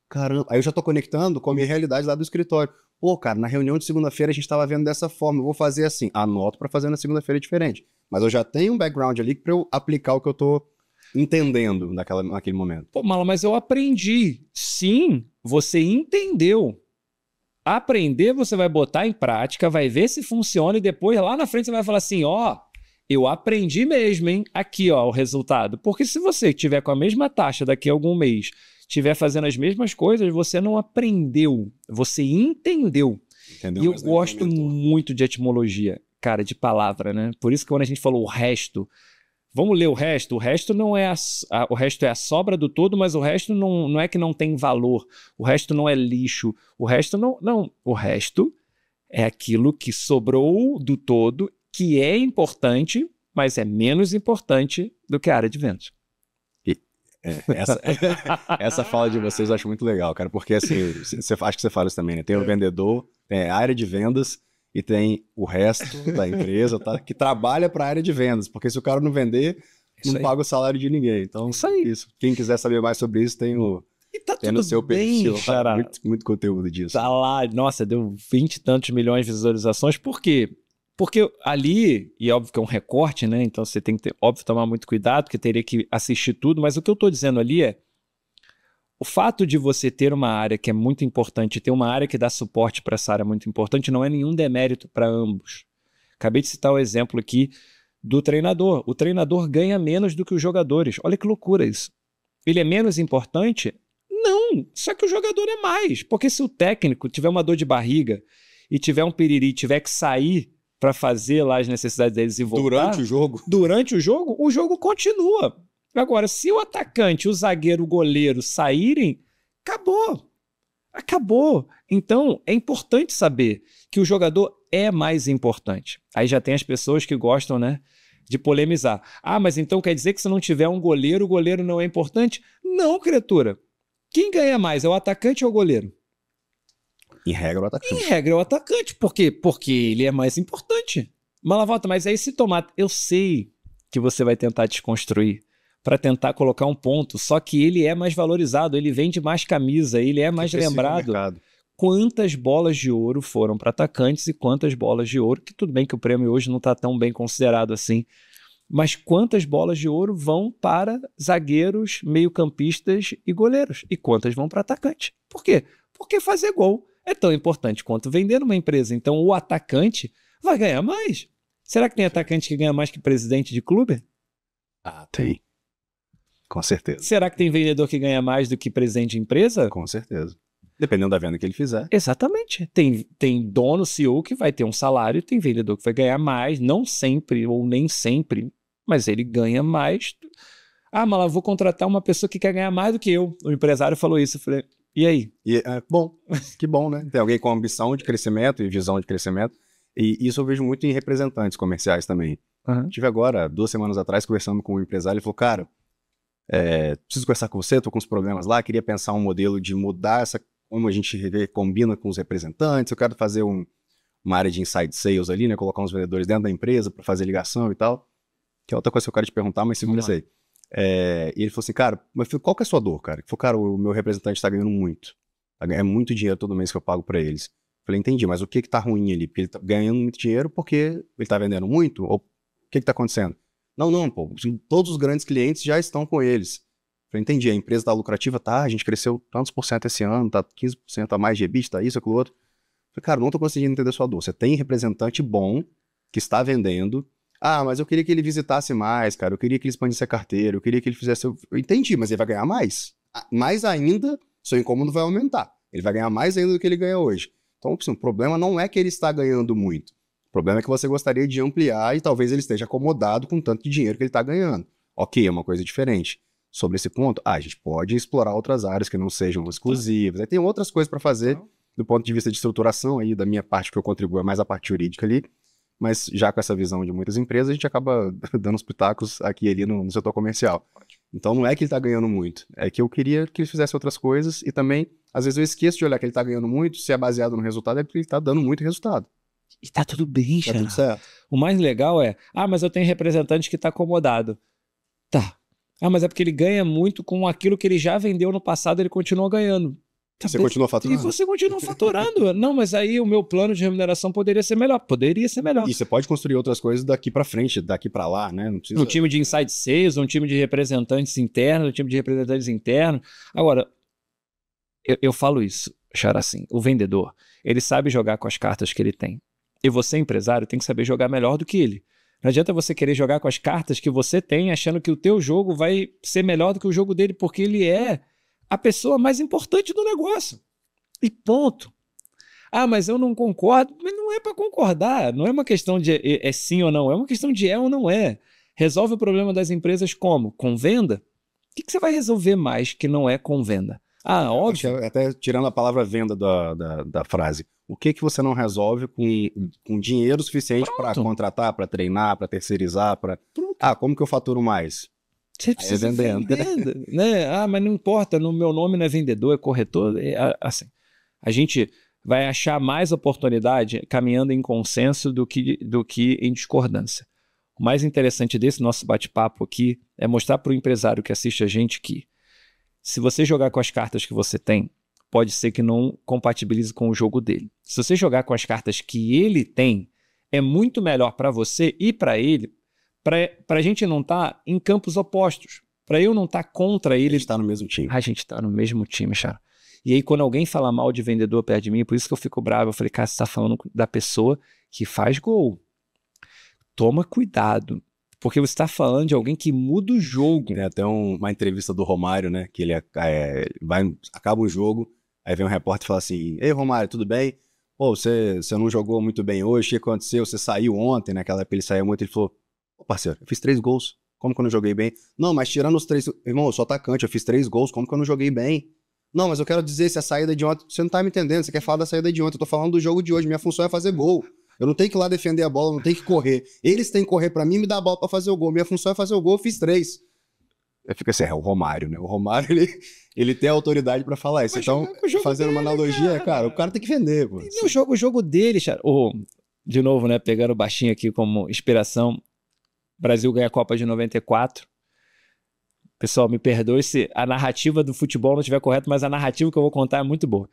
Caramba, aí eu já estou conectando com a minha realidade lá do escritório. Pô, cara, na reunião de segunda-feira a gente estava vendo dessa forma, eu vou fazer assim. Anoto para fazer na segunda-feira diferente. Mas eu já tenho um background ali para eu aplicar o que eu estou entendendo naquele momento. Pô, Mala, mas eu aprendi. Sim, você entendeu. Aprender, você vai botar em prática, vai ver se funciona e depois lá na frente você vai falar assim, ó, eu aprendi mesmo, hein? Aqui, ó, o resultado. Porque se você tiver com a mesma taxa daqui a algum mês, estiver fazendo as mesmas coisas, você não aprendeu, você entendeu. Entendeu? E eu gosto muito de etimologia, cara, de palavra, né? Por isso que quando a gente falou o resto, vamos ler o resto não é o resto é a sobra do todo, mas o resto não é que não tem valor, o resto não é lixo, o resto não, o resto é aquilo que sobrou do todo, que é importante, mas é menos importante do que a área de vendas. Essa fala de vocês eu acho muito legal, cara, porque assim, acho que você fala isso também, né? Tem o vendedor, tem a área de vendas e tem o resto da empresa, tá? Que trabalha para a área de vendas, porque se o cara não vender, não paga o salário de ninguém. Então, isso. Quem quiser saber mais sobre isso, tem no seu perfil, muito conteúdo disso. Tá lá, nossa, deu 20 e tantos milhões de visualizações, por quê? Porque ali, e óbvio que é um recorte, né? Então você tem que, óbvio, tomar muito cuidado, porque teria que assistir tudo, mas o que eu estou dizendo ali é o fato de você ter uma área que é muito importante, ter uma área que dá suporte para essa área muito importante, não é nenhum demérito para ambos. Acabei de citar o exemplo aqui do treinador. O treinador ganha menos do que os jogadores. Olha que loucura isso. Ele é menos importante? Não, só que o jogador é mais. Porque se o técnico tiver uma dor de barriga e tiver um piriri, tiver que sair para fazer lá as necessidades deles e voltar... Durante o jogo continua. Agora, se o atacante, o zagueiro, o goleiro saírem, acabou. Então, é importante saber que o jogador é mais importante. Aí já tem as pessoas que gostam, né, de polemizar. Ah, mas então quer dizer que se não tiver um goleiro, o goleiro não é importante? Não, criatura. Quem ganha mais, é o atacante ou o goleiro? Em regra, o atacante. Em regra, é o atacante. Por quê? Porque ele é mais importante. Malavolta, mas aí se tomar... Eu sei que você vai tentar desconstruir para tentar colocar um ponto, só que ele é mais valorizado, ele vende mais camisa, ele é mais lembrado. Quantas bolas de ouro foram para atacantes e quantas bolas de ouro, que tudo bem que o prêmio hoje não está tão bem considerado assim, mas quantas bolas de ouro vão para zagueiros, meio-campistas e goleiros? E quantas vão para atacante? Por quê? Porque fazer gol é tão importante quanto vender numa empresa. Então o atacante vai ganhar mais. Será que tem atacante que ganha mais que presidente de clube? Ah, tem. Com certeza. Será que tem vendedor que ganha mais do que presidente de empresa? Com certeza. Dependendo da venda que ele fizer. Exatamente. Tem dono, CEO que vai ter um salário, tem vendedor que vai ganhar mais, não sempre ou nem sempre, mas ele ganha mais. Ah, mas eu vou contratar uma pessoa que quer ganhar mais do que eu. O empresário falou isso. Eu falei, e aí? Bom, que bom, né? Tem alguém com ambição de crescimento e visão de crescimento. E isso eu vejo muito em representantes comerciais também. Uhum. Tive agora, 2 semanas atrás, conversando com um empresário, ele falou, cara, preciso conversar com você, tô com uns problemas lá, queria pensar um modelo de mudar como a gente combina com os representantes, eu quero fazer uma área de inside sales ali, né, colocar uns vendedores dentro da empresa para fazer ligação e tal, que é outra coisa que eu quero te perguntar, mas segura isso aí. E ele falou assim, cara, mas qual que é a sua dor, cara? Ele falou, cara, o meu representante tá ganhando muito, é muito dinheiro todo mês que eu pago para eles. Eu falei, entendi, mas o que tá ruim ali? Porque ele tá ganhando muito dinheiro porque ele tá vendendo muito? Ou o que tá acontecendo? Não, pô, todos os grandes clientes já estão com eles. Falei, entendi, a empresa tá lucrativa, tá, a gente cresceu tantos por cento esse ano, tá 15% a mais de EBITDA, isso, aquilo outro. Falei, cara, não tô conseguindo entender sua dor. Você tem representante bom que está vendendo. Ah, mas eu queria que ele visitasse mais, cara, eu queria que ele expandisse a carteira, eu queria que ele fizesse... Eu entendi, mas ele vai ganhar mais. Mais ainda, seu incômodo vai aumentar. Ele vai ganhar mais ainda do que ele ganha hoje. Então, assim, o problema não é que ele está ganhando muito. O problema é que você gostaria de ampliar e talvez ele esteja acomodado com tanto de dinheiro que ele está ganhando. Ok, é uma coisa diferente. Sobre esse ponto, a gente pode explorar outras áreas que não sejam exclusivas. Aí tem outras coisas para fazer do ponto de vista de estruturação aí, da minha parte que eu contribuo é mais a parte jurídica ali, mas já com essa visão de muitas empresas, a gente acaba dando os pitacos aqui e ali no setor comercial. Então não é que ele está ganhando muito, é que eu queria que ele fizesse outras coisas e também, às vezes eu esqueço de olhar que ele está ganhando muito, se é baseado no resultado, é porque ele está dando muito resultado. E tá tudo bem, Tá tudo certo. O mais legal é, mas eu tenho representante que tá acomodado. Tá. Mas é porque ele ganha muito com aquilo que ele já vendeu no passado, ele continua ganhando. Você continua faturando? E você continua faturando. Não, mas aí o meu plano de remuneração poderia ser melhor. Poderia ser melhor. E você pode construir outras coisas daqui pra frente, daqui pra lá, né? Não precisa... Um time de inside sales, um time de representantes internos, um time de representantes internos. Agora, eu falo isso, Xará, assim, o vendedor, ele sabe jogar com as cartas que ele tem. E você, empresário, tem que saber jogar melhor do que ele. Não adianta você querer jogar com as cartas que você tem, achando que o teu jogo vai ser melhor do que o jogo dele, porque ele é a pessoa mais importante do negócio. E ponto. Mas eu não concordo. Mas não é para concordar. Não é uma questão de é sim ou não. É uma questão de é ou não é. Resolve o problema das empresas como? Com venda? O que você vai resolver mais que não é com venda? Óbvio. Até tirando a palavra venda da frase. O que você não resolve com dinheiro suficiente para contratar, para treinar, para terceirizar, para... como que eu faturo mais? Você precisa vender, né? Mas não importa, no meu nome não é vendedor, é corretor. Assim, a gente vai achar mais oportunidade caminhando em consenso do que em discordância. O mais interessante desse nosso bate-papo aqui é mostrar para o empresário que assiste a gente que se você jogar com as cartas que você tem, pode ser que não compatibilize com o jogo dele. Se você jogar com as cartas que ele tem, é muito melhor para você e para ele, para a gente não estar em campos opostos. Para eu não estar contra ele. A gente está no mesmo time. A gente está no mesmo time, Chara. E aí, quando alguém fala mal de vendedor perto de mim, por isso que eu fico bravo, eu falei, cara, você está falando da pessoa que faz gol. Toma cuidado. Porque você está falando de alguém que muda o jogo. Tem até uma entrevista do Romário, né? Que ele acaba um jogo, aí vem um repórter e fala assim: Ei, Romário, tudo bem? Pô, você não jogou muito bem hoje, o que aconteceu? Você saiu ontem, naquela época ele saiu muito, ele falou: Ô, parceiro, eu fiz 3 gols, como que eu não joguei bem? Não, mas tirando os 3... Irmão, eu sou atacante, eu fiz 3 gols, como que eu não joguei bem? Não, mas eu quero dizer se a saída de ontem... Você não tá me entendendo, você quer falar da saída de ontem, eu tô falando do jogo de hoje, minha função é fazer gol. Eu não tenho que ir lá defender a bola, eu não tenho que correr. Eles têm que correr pra mim e me dar a bola pra fazer o gol. Minha função é fazer o gol, eu fiz 3. Eu fico assim, o Romário, né? O Romário, ele tem a autoridade pra falar isso. Mas então, fazendo uma analogia, cara, o cara tem que vender, pô. O jogo dele, cara. De novo, né? Pegando o baixinho aqui como inspiração. O Brasil ganha a Copa de 94. Pessoal, me perdoe se a narrativa do futebol não estiver correta, mas a narrativa que eu vou contar é muito boa.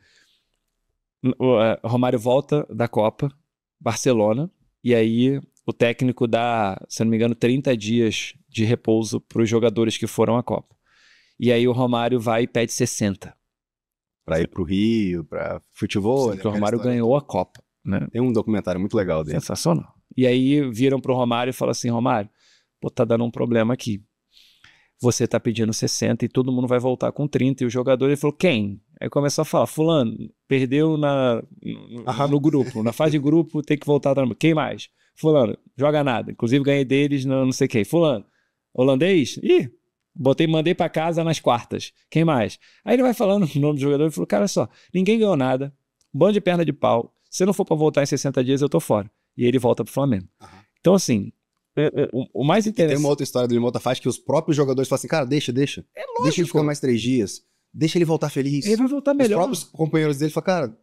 O Romário volta da Copa, Barcelona, e aí o técnico dá, se não me engano, 30 dias de repouso para os jogadores que foram à Copa. E aí o Romário vai e pede 60. Para ir para o Rio, para futebol. Sim, o Romário ganhou a Copa. Né? Tem um documentário muito legal dele. Sensacional. E aí viram pro Romário e falaram assim: Romário, tá dando um problema aqui. Você tá pedindo 60 e todo mundo vai voltar com 30. E o jogador, ele falou: quem? Aí começou a falar: fulano, perdeu no grupo. Na fase de grupo tem que voltar. Quem mais? Fulano, joga nada. Inclusive ganhei deles não sei quem. Fulano, holandês? Ih, mandei pra casa nas quartas. Quem mais? Aí ele vai falando o nome do jogador e falou: cara, só, ninguém ganhou nada. Bando de perna de pau. Se não for pra voltar em 60 dias, eu tô fora. E ele volta pro Flamengo. Então, assim, o mais interessante... Tem uma outra história do Limota faz que os próprios jogadores falam assim: cara, deixa. É lógico. Deixa ele ficar mais 3 dias. Deixa ele voltar feliz. Ele vai voltar melhor. Os próprios companheiros dele falam: cara,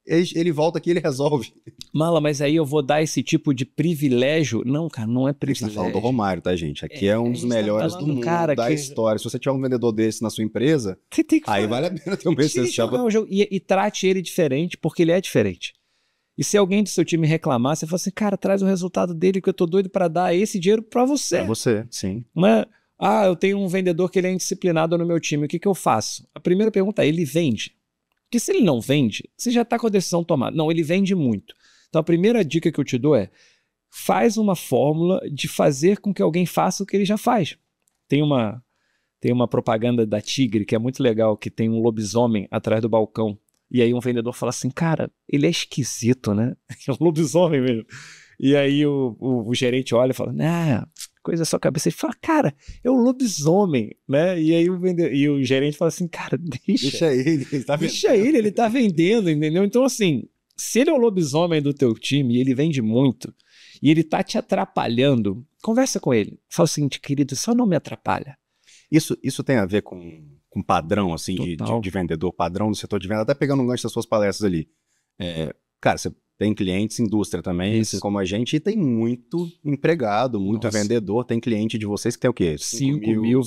ele volta aqui, ele resolve. Mala, mas aí eu vou dar esse tipo de privilégio? Não, cara, não é privilégio. A gente tá falando do Romário, tá, gente? Aqui é um dos melhores do mundo, da história. Se você tiver um vendedor desse na sua empresa, aí vale a pena ter um jogo. E trate ele diferente, porque ele é diferente. E se alguém do seu time reclamar, você fala assim: cara, traz o resultado dele que eu tô doido pra dar esse dinheiro pra você. Pra você, sim. Não é Ah, eu tenho um vendedor que ele é indisciplinado no meu time, o que eu faço? A primeira pergunta é, ele vende? Porque se ele não vende, você já está com a decisão tomada. Não, ele vende muito. Então a primeira dica que eu te dou é, faz uma fórmula de fazer com que alguém faça o que ele já faz. Tem uma propaganda da Tigre que é muito legal, que tem um lobisomem atrás do balcão. E aí um vendedor fala assim, cara, ele é esquisito, né? É um lobisomem mesmo. E aí o gerente olha e fala, nah, coisa da sua cabeça. Ele fala, cara, é o lobisomem, né? E aí o gerente fala assim, cara, deixa ele tá vendendo. Deixa ele tá vendendo, entendeu? Então assim, se ele é o lobisomem do teu time e ele vende muito, e ele tá te atrapalhando, conversa com ele. Fala o seguinte, querido, só não me atrapalha. Isso tem a ver com padrão, assim, de vendedor, padrão do setor de venda, até pegando um gancho das suas palestras ali. Cara, você tem clientes, indústria também, assim como a gente, e tem muito empregado, muito vendedor. Tem cliente de vocês que tem o quê? 5 mil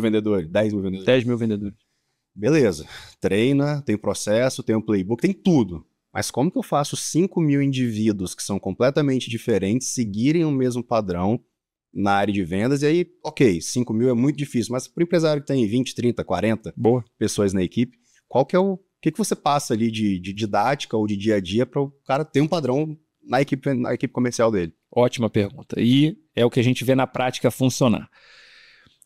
vendedores, 10 mil vendedores. 10 mil vendedores. Beleza. Treina, tem processo, tem um playbook, tem tudo. Mas como que eu faço 5 mil indivíduos que são completamente diferentes seguirem o mesmo padrão na área de vendas? E aí, ok, 5 mil é muito difícil, mas para o empresário que tem 20, 30, 40 pessoas na equipe, qual que é o que você passa ali de didática ou de dia a dia para o cara ter um padrão na equipe comercial dele? Ótima pergunta. E é o que a gente vê na prática funcionar.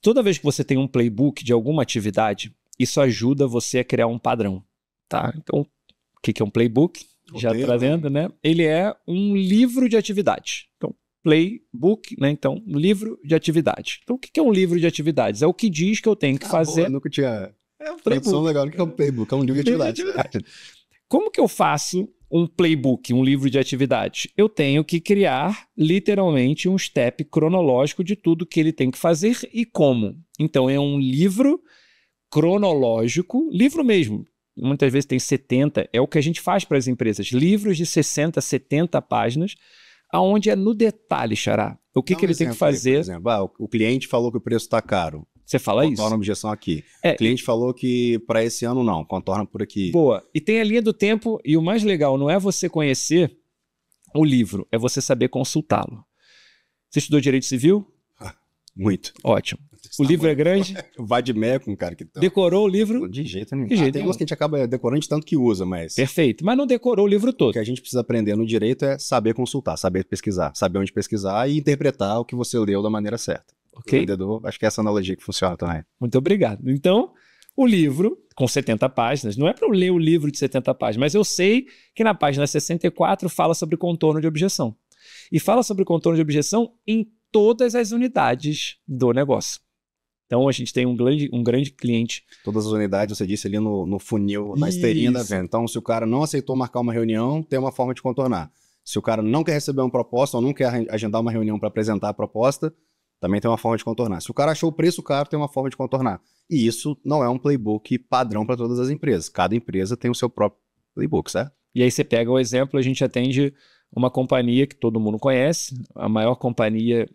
Toda vez que você tem um playbook de alguma atividade, isso ajuda você a criar um padrão, tá? Então, o que é um playbook? Já trazendo, né? Ele é um livro de atividades. Então, playbook, né? Então, um livro de atividades. Então, o que é um livro de atividades? É o que diz que eu tenho que fazer. Boa, nunca tinha... É um tradução legal. O que é um playbook? É um livro de atividades. Como que eu faço um playbook, um livro de atividades? Eu tenho que criar, literalmente, um step cronológico de tudo que ele tem que fazer e como. Então, é um livro cronológico, livro mesmo. Muitas vezes tem 70, é o que a gente faz para as empresas. Livros de 60, 70 páginas, aonde é no detalhe, Xará. O que ele tem que fazer? Por exemplo, o cliente falou que o preço está caro. Você fala isso? Contorna a objeção aqui. O cliente falou que para esse ano não, contorna por aqui. Boa. E tem a linha do tempo, e o mais legal não é você conhecer o livro, é você saber consultá-lo. Você estudou Direito Civil? Muito. Ótimo. O livro é grande? Vai de meia com um cara que... Decorou o livro? De jeito nenhum. Tem umas que a gente acaba decorando de tanto que usa, mas... Perfeito. Mas não decorou o livro todo. O que a gente precisa aprender no direito é saber consultar, saber pesquisar, saber onde pesquisar e interpretar o que você leu da maneira certa. Ok. O vendedor, acho que é essa analogia que funciona também. Muito obrigado. Então, o livro, com 70 páginas, não é para eu ler o livro de 70 páginas, mas eu sei que na página 64 fala sobre contorno de objeção. E fala sobre contorno de objeção em todas as unidades do negócio. Então, a gente tem um grande cliente. Todas as unidades, você disse ali no funil, na esteirinha da venda. Então, se o cara não aceitou marcar uma reunião, tem uma forma de contornar. Se o cara não quer receber uma proposta ou não quer agendar uma reunião para apresentar a proposta, também tem uma forma de contornar. Se o cara achou o preço caro, tem uma forma de contornar. E isso não é um playbook padrão para todas as empresas. Cada empresa tem o seu próprio playbook, certo? E aí você pega o exemplo, a gente atende uma companhia que todo mundo conhece, a maior companhia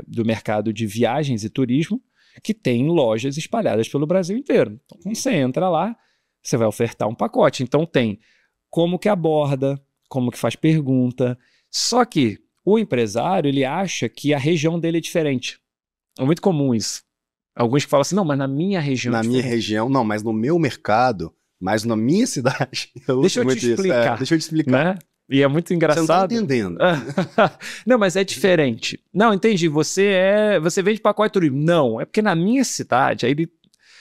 do mercado de viagens e turismo, que tem lojas espalhadas pelo Brasil inteiro. Então, quando você entra lá, você vai ofertar um pacote. Então, tem como que aborda, como que faz pergunta. Só que o empresário, ele acha que a região dele é diferente. É muito comum isso. Alguns que falam assim, não, mas na minha região Na minha região, não, mas no meu mercado, mas na minha cidade. Deixa eu te explicar. Deixa eu te explicar. Né? E é muito engraçado. Você não tá entendendo. Não, mas é diferente. Não, entendi. Você vende pacote turismo. Não, é porque na minha cidade, aí ele...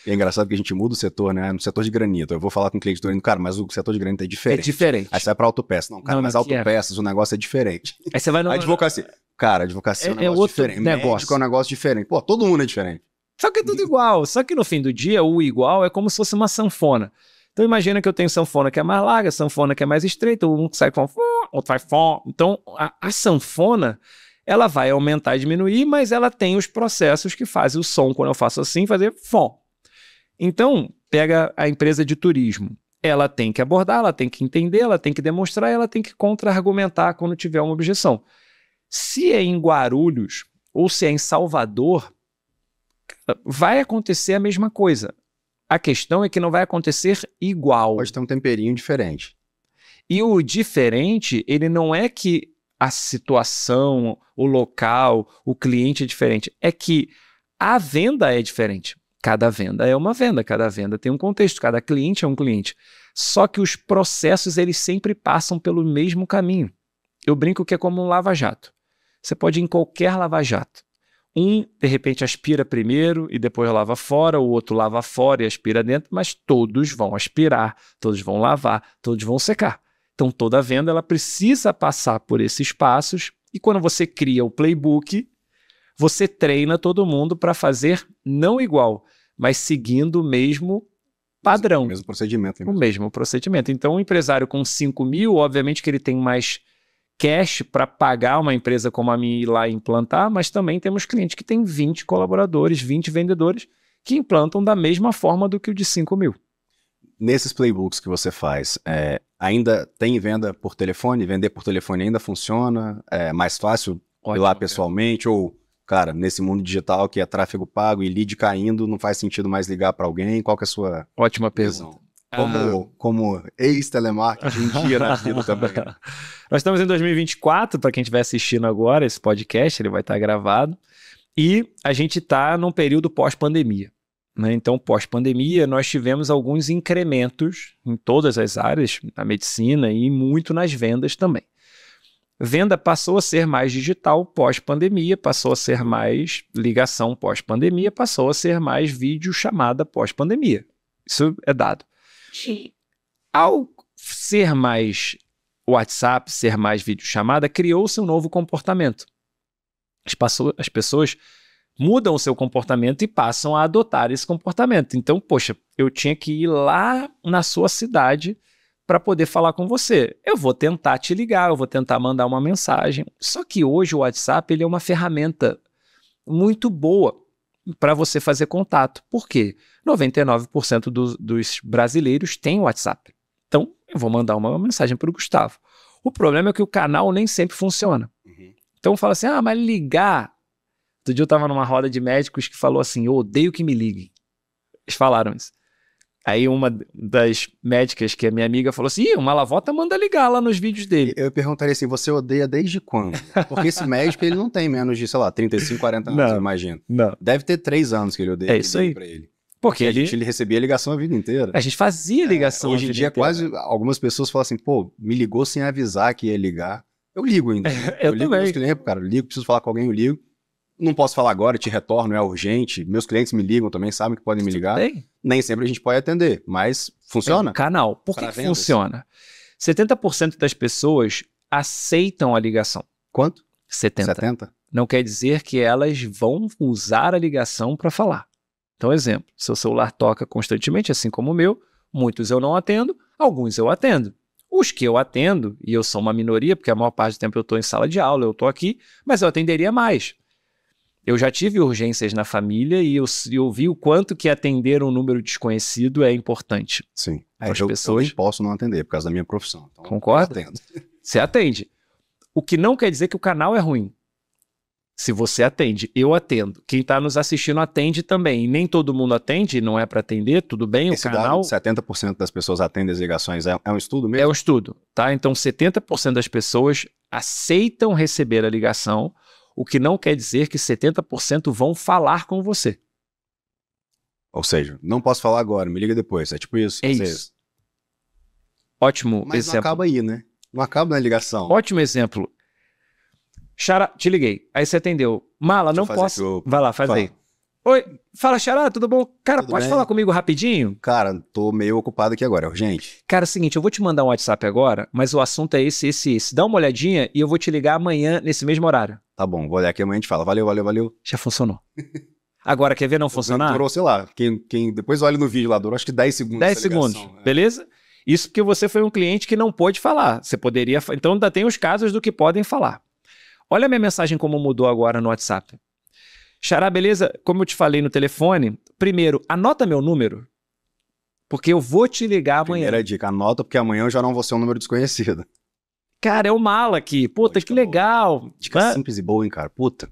É engraçado que a gente muda o setor, né? No setor de granito. Eu vou falar com o cliente do granito, cara, mas o setor de granito é diferente. É diferente. Aí você vai pra autopeça. Não, cara, não, mas autopeças, o negócio é diferente. Aí você vai no... Advocacia. Cara, advocacia é um negócio outro diferente. Negócio. Médico é um negócio diferente. Pô, todo mundo é diferente. Só que é tudo igual. Só que no fim do dia, o igual é como se fosse uma sanfona. Então imagina que eu tenho sanfona que é mais larga, sanfona que é mais estreita, um que sai com outro vai fó. Então a sanfona, ela vai aumentar e diminuir, mas ela tem os processos que fazem o som, quando eu faço assim, fazer fó. Então, pega a empresa de turismo. Ela tem que abordar, ela tem que entender, ela tem que demonstrar, ela tem que contra-argumentar quando tiver uma objeção. Se é em Guarulhos ou se é em Salvador, vai acontecer a mesma coisa. A questão é que não vai acontecer igual. Pode ter um temperinho diferente. E o diferente, ele não é que a situação, o local, o cliente é diferente. É que A venda é diferente. Cada venda é uma venda, cada venda tem um contexto, cada cliente é um cliente. Só que os processos, eles sempre passam pelo mesmo caminho. Eu brinco que é como um lava-jato. Você pode ir em qualquer lava-jato. De repente, aspira primeiro e depois lava fora, o outro lava fora e aspira dentro, mas todos vão aspirar, todos vão lavar, todos vão secar. Então, toda venda ela precisa passar por esses passos e quando você cria o playbook, você treina todo mundo para fazer não igual, mas seguindo o mesmo padrão. O mesmo procedimento. O mesmo procedimento. Então, um empresário com 5 mil, obviamente que ele tem mais cash para pagar uma empresa como a minha ir lá e implantar, mas também temos clientes que têm 20 colaboradores, 20 vendedores, que implantam da mesma forma do que o de 5 mil. Nesses playbooks que você faz, ainda tem venda por telefone? Vender por telefone ainda funciona? É mais fácil ir lá pessoalmente? Ou, cara, nesse mundo digital que é tráfego pago e lead caindo, não faz sentido mais ligar para alguém? Qual que é a sua Ótima visão? pergunta. Como ex-telemarketing, um dia na vida também. Nós estamos em 2024, para quem estiver assistindo agora esse podcast, ele vai estar gravado, e a gente está num período pós-pandemia. Né? Então, pós-pandemia, nós tivemos alguns incrementos em todas as áreas, na medicina e muito nas vendas também. Venda passou a ser mais digital pós-pandemia, passou a ser mais ligação pós-pandemia, passou a ser mais videochamada pós-pandemia. Isso é dado. Ao ser mais WhatsApp, ser mais videochamada, criou-se um novo comportamento. As pessoas mudam o seu comportamento e passam a adotar esse comportamento. Então, poxa, eu tinha que ir lá na sua cidade para poder falar com você. Eu vou tentar te ligar, eu vou tentar mandar uma mensagem. Só que hoje o WhatsApp ele é uma ferramenta muito boa para você fazer contato. Por quê? 99% dos brasileiros têm WhatsApp. Então, eu vou mandar uma mensagem para o Gustavo. O problema é que o canal nem sempre funciona. Então, fala assim, mas ligar... Outro dia eu estava numa roda de médicos que falou assim, eu odeio que me liguem. Eles falaram isso. Aí uma das médicas, que é minha amiga, falou assim, uma lavota manda ligar lá nos vídeos dele. Eu perguntaria assim, você odeia desde quando? Porque esse médico, ele não tem menos de, sei lá, 35, 40 anos, eu imagino. Não. Deve ter 3 anos que ele odeia. É isso aí. Pra ele. Porque ele recebia ligação a vida inteira. A gente fazia ligação hoje em dia, quase algumas pessoas falam assim, pô, me ligou sem avisar que ia ligar. Eu ligo ainda. Eu ligo também. Meus clientes, cara, eu ligo, preciso falar com alguém, eu ligo. Não posso falar agora, te retorno, é urgente. Meus clientes me ligam também, sabem que podem me ligar. Nem sempre a gente pode atender, mas funciona. Canal. Por que funciona? 70% das pessoas aceitam a ligação. Quanto? 70. Não quer dizer que elas vão usar a ligação para falar. Então, exemplo, seu celular toca constantemente, assim como o meu, muitos eu não atendo, alguns eu atendo. Os que eu atendo, e eu sou uma minoria, porque a maior parte do tempo eu estou em sala de aula, eu estou aqui, mas eu atenderia mais. Eu já tive urgências na família e eu vi o quanto que atender um número desconhecido é importante. Sim. As pessoas... Eu nem posso não atender por causa da minha profissão. Então concorda? Você atende. O que não quer dizer que o canal é ruim. Se você atende, eu atendo. Quem está nos assistindo atende também. E nem todo mundo atende, não é para atender, tudo bem. Esse o canal... dado, 70% das pessoas atendem as ligações, é um estudo mesmo? É um estudo, tá? Então 70% das pessoas aceitam receber a ligação, o que não quer dizer que 70% vão falar com você. Ou seja, não posso falar agora, me liga depois. É tipo isso. É isso. Ótimo Mas exemplo. Não acaba aí, né? Não acaba na ligação. Ótimo exemplo. Xará, te liguei. Aí você atendeu. Mala, não posso... Vai lá, faz aí. Oi, fala Xará, tudo bom? Cara, tudo pode bem? falar comigo rapidinho? Cara, tô meio ocupado aqui agora, é urgente. Cara, é o seguinte, eu vou te mandar um WhatsApp agora, mas o assunto é esse. Dá uma olhadinha e eu vou te ligar amanhã nesse mesmo horário. Tá bom, vou olhar aqui amanhã e a gente fala. Valeu. Já funcionou. Agora, quer ver não funcionar? Durou, sei lá, quem depois olha no vídeo lá, durou acho que 10 segundos. 10 segundos, beleza? Isso porque você foi um cliente que não pôde falar. Você poderia... Então ainda tem os casos do que podem falar. Olha a minha mensagem como mudou agora no WhatsApp. Xará, beleza? Como eu te falei no telefone, primeiro, anota meu número, porque eu vou te ligar amanhã. Primeira dica, anota, porque amanhã eu já não vou ser um número desconhecido. Cara, é o Mala aqui. Puta, que legal. Boa. Dica simples e boa, hein, cara? Puta.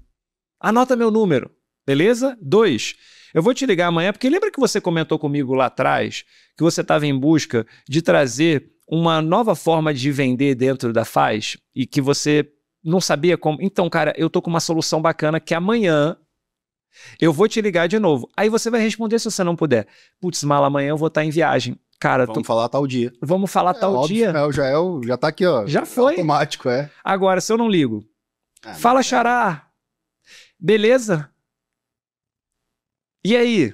Anota meu número, beleza? 2, eu vou te ligar amanhã, porque lembra que você comentou comigo lá atrás que você estava em busca de trazer uma nova forma de vender dentro da Faz e que você não sabia como... Então, cara, eu tô com uma solução bacana que amanhã Eu vou te ligar de novo. Aí você vai responder se você não puder. Putz, Mala, amanhã eu vou estar em viagem. Cara, vamos falar tal dia. Vamos falar tal óbvio, dia. Já tá aqui, ó. Já foi. Automático, Agora, se eu não ligo. Fala, Xará. Beleza? E aí?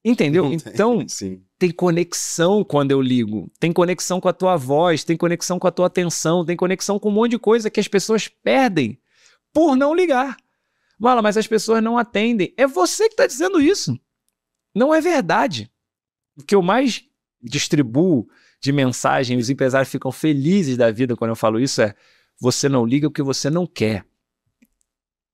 Entendeu? Então, sim. Tem conexão quando eu ligo. Tem conexão com a tua voz, tem conexão com a tua atenção, tem conexão com um monte de coisa que as pessoas perdem por não ligar. Mala, mas as pessoas não atendem. É você que está dizendo isso. Não é verdade. O que eu mais distribuo de mensagem, os empresários ficam felizes da vida quando eu falo isso, você não liga porque você não quer.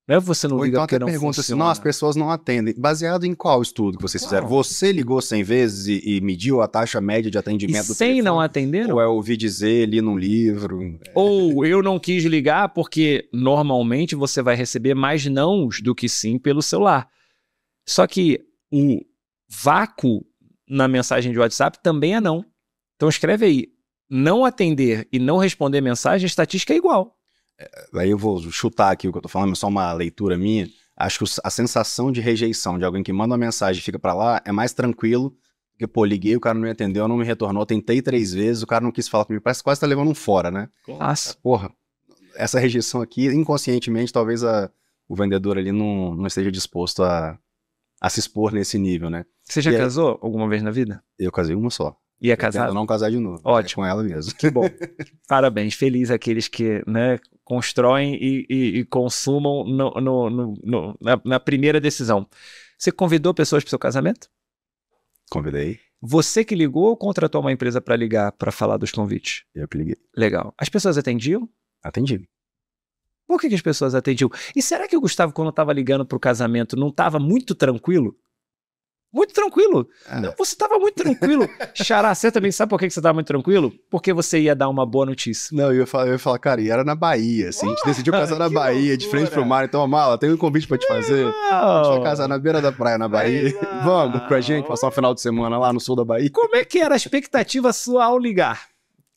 Não é você não Ou liga então porque não pergunta funciona. assim, as pessoas não atendem. Baseado em qual estudo que vocês fizeram? Você ligou 100 vezes e mediu a taxa média de atendimento do telefone? 100 não atenderam? Ou ouvi dizer, li num livro? Ou eu não quis ligar porque normalmente você vai receber mais nãos do que sim pelo celular. Só que o vácuo na mensagem de WhatsApp também é não. Então escreve aí, não atender e não responder mensagem, a estatística é igual. Aí eu vou chutar aqui o que eu tô falando, é só uma leitura minha. Acho que a sensação de rejeição de alguém que manda uma mensagem e fica pra lá é mais tranquilo que, pô, liguei, o cara não me atendeu, não me retornou, tentei 3 vezes, o cara não quis falar comigo, parece que quase tá levando um fora, né? Nossa. Porra, essa rejeição aqui, inconscientemente, talvez o vendedor ali não esteja disposto a se expor nesse nível, né? Você já casou alguma vez na vida? Eu casei uma só. Ia casar? Tento não casar de novo. Ótimo. Com ela mesmo. Que bom. Parabéns. Feliz aqueles que, né, constroem e consumam na primeira decisão. Você convidou pessoas para o seu casamento? Convidei. Você que ligou ou contratou uma empresa para ligar para falar dos convites? Eu que liguei. Legal. As pessoas atendiam? Atendi. Por que as pessoas atendiam? E será que o Gustavo, quando estava ligando para o casamento, não estava muito tranquilo? Muito tranquilo. Você estava muito tranquilo. Xará, você também sabe por que você estava muito tranquilo? Porque você ia dar uma boa notícia. Não, eu ia falar, cara, e era na Bahia, assim. A gente decidiu casar na Bahia, de frente pro mar. Então, Mala, tem um convite pra te fazer. A gente vai casar na beira da praia, na Bahia. Vamos pra gente passar um final de semana lá no sul da Bahia. Como é que era a expectativa sua ao ligar?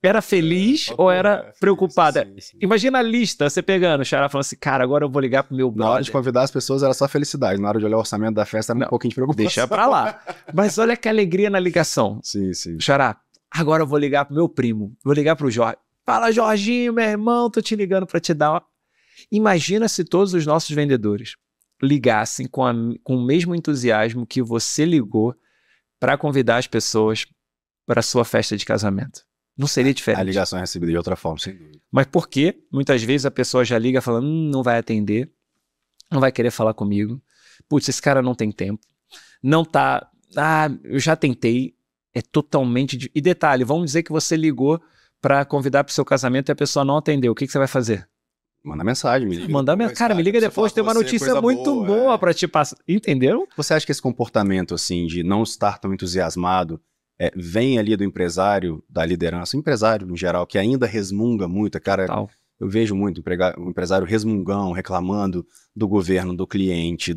Era feliz ou era preocupada? Sim. Imagina a lista, você pegando, o Xará falando assim, cara, agora eu vou ligar pro meu brother. Na hora de convidar as pessoas era só felicidade. Na hora de olhar o orçamento da festa era um pouquinho de preocupação. Deixa pra lá. Mas olha que alegria na ligação. Sim, sim. Xará, agora eu vou ligar pro meu primo. Vou ligar pro Jorge. Fala, Jorginho, meu irmão, tô te ligando pra te dar uma... Imagina se todos os nossos vendedores ligassem com o mesmo entusiasmo que você ligou para convidar as pessoas para sua festa de casamento. Não seria diferente. A ligação é recebida de outra forma, sem dúvida. Mas por quê? Muitas vezes a pessoa já liga falando, não vai atender, não vai querer falar comigo. Putz, esse cara não tem tempo. Não tá... eu já tentei. É totalmente... E detalhe, vamos dizer que você ligou para convidar para o seu casamento e a pessoa não atendeu. O que você vai fazer? Manda mensagem, me liga. Cara, me liga depois, tem uma notícia muito boa para te passar. Entenderam? Você acha que esse comportamento, assim, de não estar tão entusiasmado, vem ali do empresário, da liderança, o empresário no geral, que ainda resmunga muito, cara, eu vejo muito o empresário resmungão, reclamando do governo, do cliente,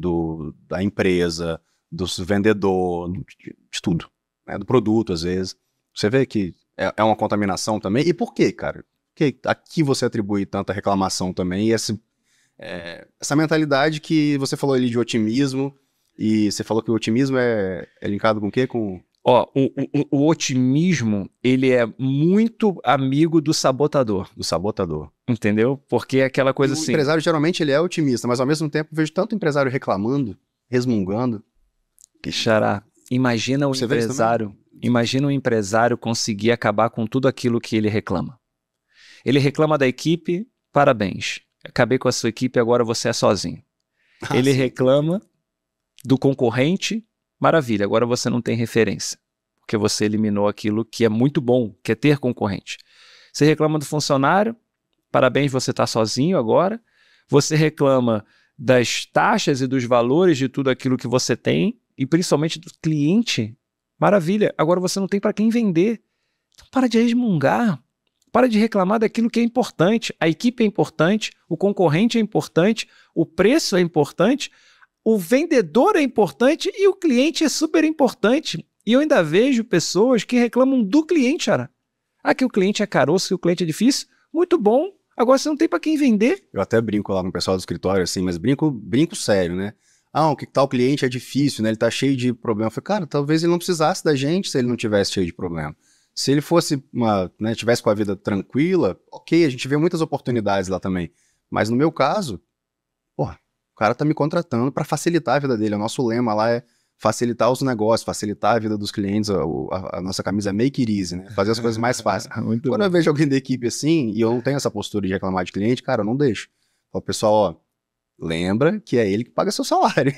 da empresa, do vendedor, de tudo, né, do produto às vezes. Você vê que é uma contaminação também. E por quê, cara? Porque aqui você atribui tanta reclamação também, e essa mentalidade que você falou ali de otimismo, e você falou que o otimismo é linkado com o quê? O otimismo, ele é muito amigo do sabotador. Do sabotador. Entendeu? Porque é aquela coisa assim... O empresário, geralmente, ele é otimista, mas ao mesmo tempo eu vejo tanto empresário reclamando, resmungando. Xará, imagina um empresário conseguir acabar com tudo aquilo que ele reclama. Ele reclama da equipe, parabéns. Acabei com a sua equipe, agora você é sozinho. Ele reclama do concorrente, maravilha, agora você não tem referência, porque você eliminou aquilo que é muito bom, que é ter concorrente. Você reclama do funcionário, parabéns, você está sozinho agora. Você reclama das taxas e dos valores de tudo aquilo que você tem, e principalmente do cliente, maravilha, agora você não tem para quem vender. Então para de resmungar, para de reclamar daquilo que é importante. A equipe é importante, o concorrente é importante, o preço é importante, o vendedor é importante e o cliente é super importante. E eu ainda vejo pessoas que reclamam do cliente, cara. Que o cliente é caroço, que o cliente é difícil. Muito bom. Agora você não tem para quem vender. Eu até brinco lá com o pessoal do escritório, assim, mas brinco sério, né? O que tal cliente é difícil, né? Ele tá cheio de problema. Eu falei, cara, talvez ele não precisasse da gente se ele não tivesse cheio de problema. Se ele fosse né, tivesse com a vida tranquila, ok, a gente vê muitas oportunidades lá também. Mas no meu caso, porra, o cara tá me contratando para facilitar a vida dele. O nosso lema lá é facilitar os negócios, facilitar a vida dos clientes. A nossa camisa é make it easy, né? Fazer as coisas mais fáceis. Quando eu vejo alguém da equipe assim, e eu não tenho essa postura de reclamar de cliente, cara, eu não deixo. O pessoal, lembra que é ele que paga seu salário.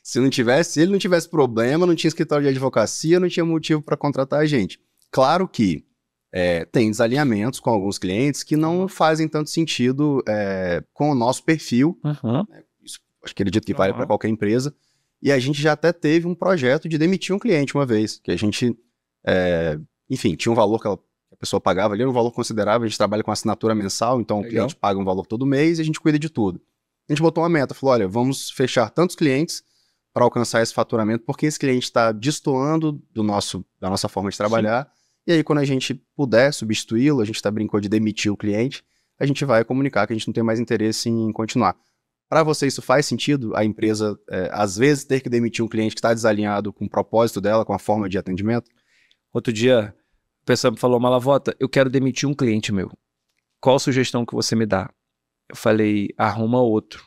Se ele não tivesse problema, não tinha escritório de advocacia, não tinha motivo para contratar a gente. Claro que tem desalinhamentos com alguns clientes que não fazem tanto sentido com o nosso perfil. Isso, acredito que vale para qualquer empresa. E a gente já até teve um projeto de demitir um cliente uma vez, que a gente, enfim, tinha um valor que a pessoa pagava ali, era um valor considerável, a gente trabalha com assinatura mensal, então o cliente paga um valor todo mês e a gente cuida de tudo. A gente botou uma meta, falou, olha, vamos fechar tantos clientes para alcançar esse faturamento, porque esse cliente está destoando da nossa forma de trabalhar. Sim. E aí, quando a gente puder substituí-lo, a gente brincou de demitir o cliente, a gente vai comunicar que a gente não tem mais interesse em continuar. Para você, isso faz sentido? A empresa, às vezes, ter que demitir um cliente que está desalinhado com o propósito dela, com a forma de atendimento? Outro dia, a pessoa me falou, Malavota, eu quero demitir um cliente meu. Qual sugestão que você me dá? Eu falei, arruma outro.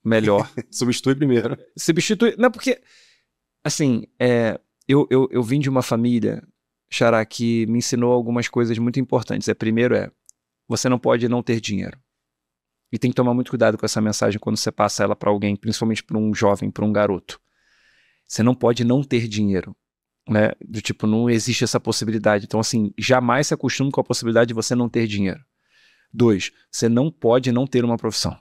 Melhor. Substitui primeiro. Substitui. Não, porque, assim, eu vim de uma família, Xará, que me ensinou algumas coisas muito importantes. Primeiro você não pode não ter dinheiro. E tem que tomar muito cuidado com essa mensagem quando você passa ela para alguém, principalmente para um jovem, para um garoto. Você não pode não ter dinheiro, né? Do tipo, não existe essa possibilidade. Então, assim, jamais se acostume com a possibilidade de você não ter dinheiro. 2, você não pode não ter uma profissão.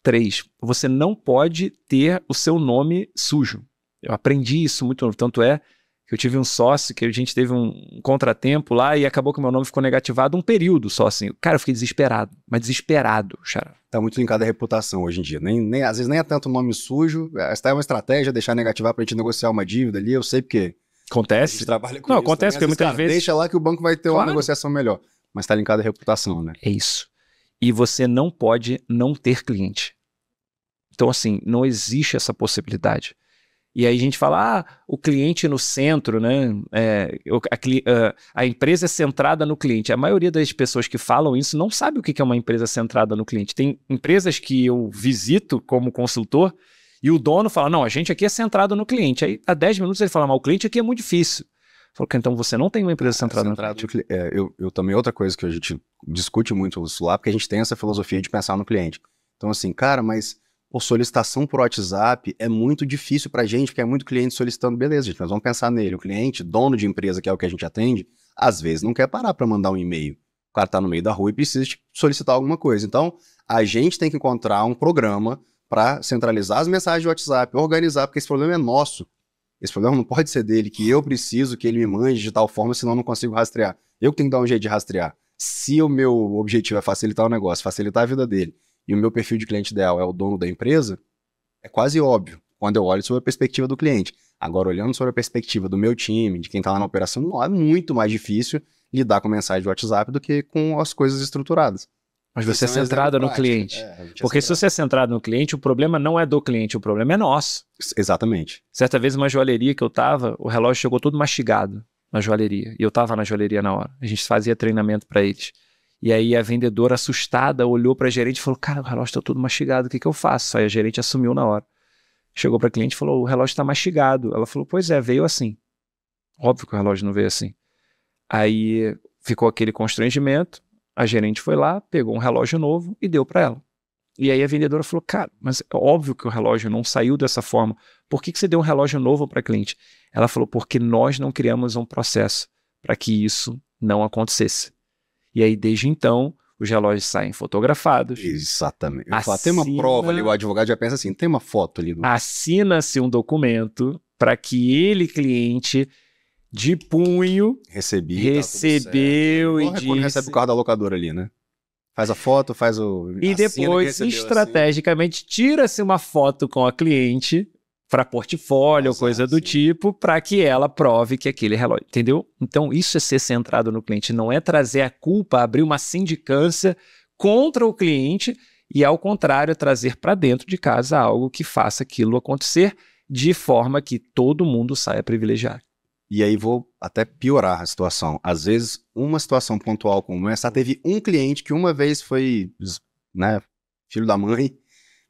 3, você não pode ter o seu nome sujo. Eu aprendi isso muito novo. Tanto é que eu tive um sócio que a gente teve um contratempo lá e acabou que o meu nome ficou negativado um período só assim. Cara, eu fiquei desesperado, mas desesperado, Xará. Tá muito linkado à reputação hoje em dia. Às vezes nem é tanto nome sujo. Essa é uma estratégia, deixar negativar pra gente negociar uma dívida ali. Eu sei porque... Acontece. A gente trabalha com não, isso acontece também. porque muitas vezes... Deixa lá que o banco vai ter uma negociação melhor. Mas tá linkado à reputação, né? É isso. E você não pode não ter cliente. Então, assim, não existe essa possibilidade. E aí a gente fala, o cliente no centro, né? A empresa é centrada no cliente. A maioria das pessoas que falam isso não sabe o que é uma empresa centrada no cliente. Tem empresas que eu visito como consultor e o dono fala, não, a gente aqui é centrado no cliente. Aí, há 10 minutos ele fala, mas o cliente aqui é muito difícil. Falou que então você não tem uma empresa centrada no cliente. Eu também, outra coisa que a gente discute muito isso lá, porque a gente tem essa filosofia de pensar no cliente. Então assim, cara, mas solicitação por WhatsApp é muito difícil pra gente, porque é muito cliente solicitando. Beleza, gente, nós vamos pensar nele. O cliente, dono de empresa, que é o que a gente atende, às vezes não quer parar pra mandar um e-mail. O cara tá no meio da rua e precisa solicitar alguma coisa. Então, a gente tem que encontrar um programa pra centralizar as mensagens de WhatsApp, organizar, porque esse problema é nosso. Esse problema não pode ser dele, que eu preciso que ele me mande de tal forma, senão eu não consigo rastrear. Eu que tenho que dar um jeito de rastrear. Se o meu objetivo é facilitar o negócio, facilitar a vida dele, e o meu perfil de cliente ideal é o dono da empresa, é quase óbvio quando eu olho sobre a perspectiva do cliente. Agora, olhando sobre a perspectiva do meu time, de quem está lá na operação, não é muito mais difícil lidar com mensagem de WhatsApp do que com as coisas estruturadas. Mas você é centrado no cliente. Porque se você é centrado no cliente, o problema não é do cliente, o problema é nosso. Exatamente. Certa vez, uma joalheria que eu tava, o relógio chegou todo mastigado na joalheria. E eu tava na joalheria na hora. A gente fazia treinamento para eles. E aí a vendedora, assustada, olhou para a gerente e falou, cara, o relógio tá todo mastigado, o que eu faço? Aí a gerente assumiu na hora. Chegou para a cliente e falou, o relógio tá mastigado. Ela falou, pois é, veio assim. Óbvio que o relógio não veio assim. Aí ficou aquele constrangimento, a gerente foi lá, pegou um relógio novo e deu para ela. E aí a vendedora falou, cara, mas é óbvio que o relógio não saiu dessa forma. Por que você deu um relógio novo para a cliente? Ela falou, porque nós não criamos um processo para que isso não acontecesse. E aí, desde então, os relógios saem fotografados. Exatamente. Eu falo, tem uma prova ali, o advogado já pensa assim, tem uma foto ali. Assina-se um documento para que ele, cliente, de punho, recebeu e disse... Quando recebe o carro da locadora ali, né? Faz a foto, faz o... E depois, estrategicamente, tira-se uma foto com a cliente para portfólio ou coisa do tipo, para que ela prove que aquele relógio, entendeu? Então, isso é ser centrado no cliente, não é trazer a culpa, abrir uma sindicância contra o cliente e, ao contrário, trazer para dentro de casa algo que faça aquilo acontecer de forma que todo mundo saia privilegiado. E aí vou até piorar a situação. Às vezes, uma situação pontual como essa, teve um cliente que uma vez foi, né, filho da mãe,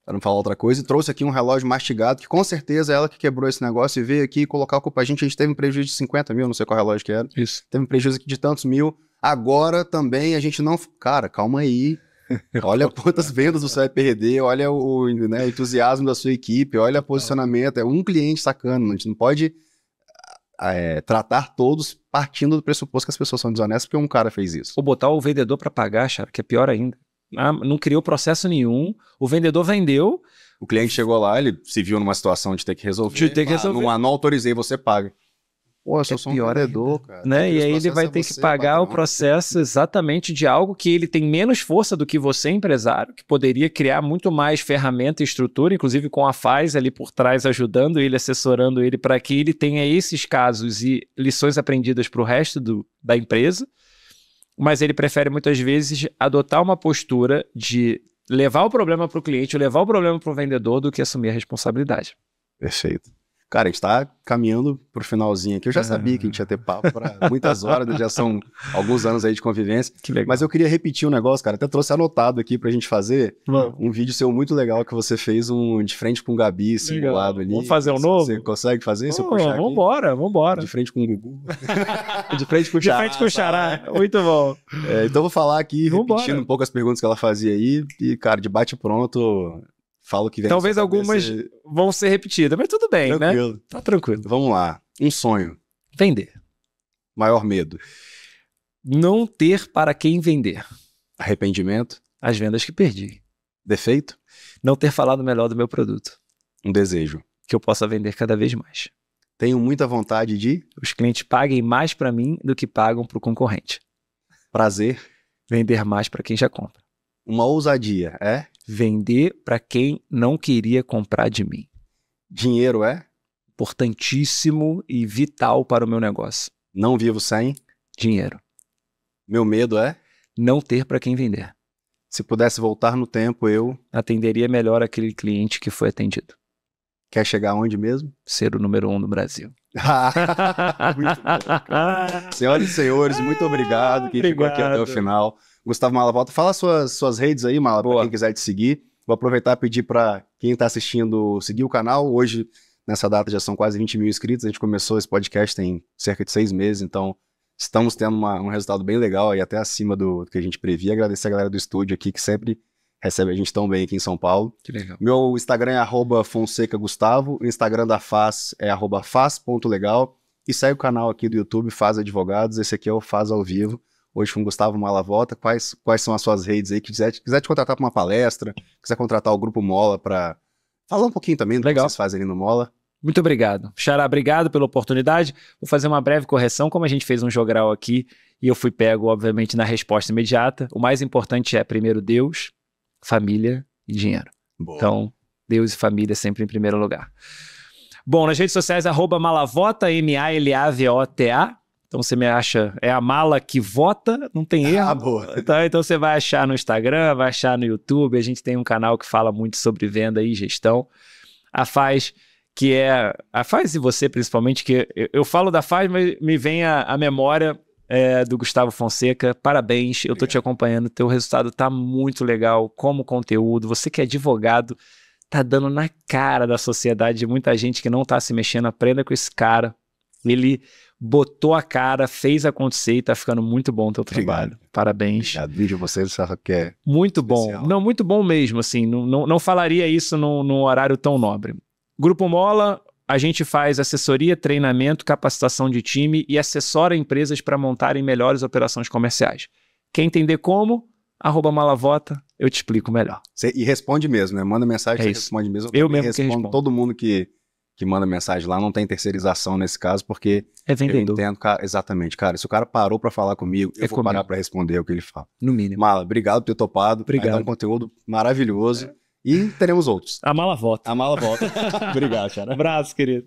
para não falar outra coisa, e trouxe aqui um relógio mastigado, que com certeza é ela que quebrou esse negócio e veio aqui colocar a culpa. A gente teve um prejuízo de 50 mil, não sei qual relógio que era. Isso. Teve um prejuízo aqui de tantos mil. Agora também a gente não... Cara, calma aí. Olha quantas vendas você vai perder, olha o né, entusiasmo da sua equipe, olha o posicionamento. É um cliente sacana, a gente não pode tratar todos partindo do pressuposto que as pessoas são desonestas porque um cara fez isso. Ou botar o vendedor para pagar, Chara, que é pior ainda. Não criou processo nenhum, o vendedor vendeu. O cliente chegou lá, ele se viu numa situação de ter que resolver. Não autorizei, você paga. Pô, eu sou um vendedor, cara. Né? E aí ele vai ter que pagar o processo exatamente de algo que ele tem menos força do que você, empresário, que poderia criar muito mais ferramenta e estrutura, inclusive com a FAS ali por trás ajudando ele, assessorando ele para que ele tenha esses casos e lições aprendidas para o resto da empresa. Mas ele prefere muitas vezes adotar uma postura de levar o problema para o cliente, levar o problema para o vendedor do que assumir a responsabilidade. Perfeito. Cara, a gente tá caminhando pro finalzinho aqui. Eu já sabia que a gente ia ter papo para muitas horas, já são alguns anos aí de convivência. Que legal. Mas eu queria repetir um negócio, cara. Até trouxe anotado aqui pra gente fazer um vídeo seu muito legal que você fez de frente com o Gabi, simulado ali. Vamos fazer um novo? Você consegue fazer? Se eu puxar aqui? Vambora. De frente com o Gugu. De frente com o Xará. De frente com o Xará. Muito bom. Então eu vou falar aqui, repetindo um pouco as perguntas que ela fazia aí. E, cara, de bate pronto... Falo que vem. Talvez algumas vão ser repetidas, mas tudo bem, tranquilo, né? Tá tranquilo. Vamos lá. Um sonho. Vender. Maior medo. Não ter para quem vender. Arrependimento. As vendas que perdi. Defeito. Não ter falado melhor do meu produto. Um desejo. Que eu possa vender cada vez mais. Tenho muita vontade de... Os clientes paguem mais para mim do que pagam para o concorrente. Prazer. Vender mais para quem já compra. Uma ousadia, é? Vender para quem não queria comprar de mim. Dinheiro é? Importantíssimo e vital para o meu negócio. Não vivo sem? Dinheiro. Meu medo é? Não ter para quem vender. Se pudesse voltar no tempo, eu... atenderia melhor aquele cliente que foi atendido. Quer chegar onde mesmo? Ser o número 1 do Brasil. Muito bom. Senhoras e senhores, muito obrigado quem ficou aqui até o final. Gustavo Malavolta, fala suas redes aí, Mala, para quem quiser te seguir. Vou aproveitar e pedir para quem está assistindo seguir o canal. Hoje, nessa data, já são quase 20 mil inscritos. A gente começou esse podcast tem cerca de 6 meses, então estamos tendo um resultado bem legal e até acima do que a gente previa. Agradecer a galera do estúdio aqui que sempre recebe a gente tão bem aqui em São Paulo. Que legal. Meu Instagram é @FonsecaGustavo, o Instagram da FAS é @faz.legal e segue o canal aqui do YouTube, Faz Advogados. Esse aqui é o Faz ao Vivo. Hoje com o Gustavo Malavolta. Quais são as suas redes aí? Quiser te contratar para uma palestra, quiser contratar o Grupo Mola para falar um pouquinho também do que vocês fazem ali no Mola. Muito obrigado. Xará, obrigado pela oportunidade. Vou fazer uma breve correção. Como a gente fez um jogral aqui e eu fui pego, obviamente, na resposta imediata, o mais importante é, primeiro, Deus, família e dinheiro. Boa. Então, Deus e família sempre em primeiro lugar. Bom, nas redes sociais, @malavota, MALAVOTA. Então você me acha, é a mala que vota, não tem erro. Boa. Então você vai achar no Instagram, vai achar no YouTube, a gente tem um canal que fala muito sobre venda e gestão. A FAS, que é... A FAS e você principalmente, que eu falo da FAS, mas me vem a memória do Gustavo Fonseca. Parabéns, eu tô te acompanhando, teu resultado tá muito legal como conteúdo. Você que é advogado, tá dando na cara da sociedade, muita gente que não tá se mexendo, aprenda com esse cara. Ele botou a cara, fez acontecer e tá ficando muito bom o teu trabalho. Parabéns. Obrigado, vídeo vocês, sabe que é muito especial. Bom. Não, muito bom mesmo, assim, não falaria isso num horário tão nobre. Grupo Mola, a gente faz assessoria, treinamento, capacitação de time e assessora empresas para montarem melhores operações comerciais. Quer entender como? @malavota, eu te explico melhor. E responde mesmo, né? Manda mensagem, você responde mesmo. Eu mesmo respondo. que respondo. Todo mundo que manda mensagem lá, não tem terceirização nesse caso, porque é vendedor. Eu entendo, cara, exatamente, cara, se o cara parou para falar comigo, eu vou parar para responder o que ele fala. No mínimo. Mala, obrigado por ter topado. Obrigado. É um conteúdo maravilhoso. E teremos outros. A mala volta. A mala volta. Obrigado, cara. Abraço, querido.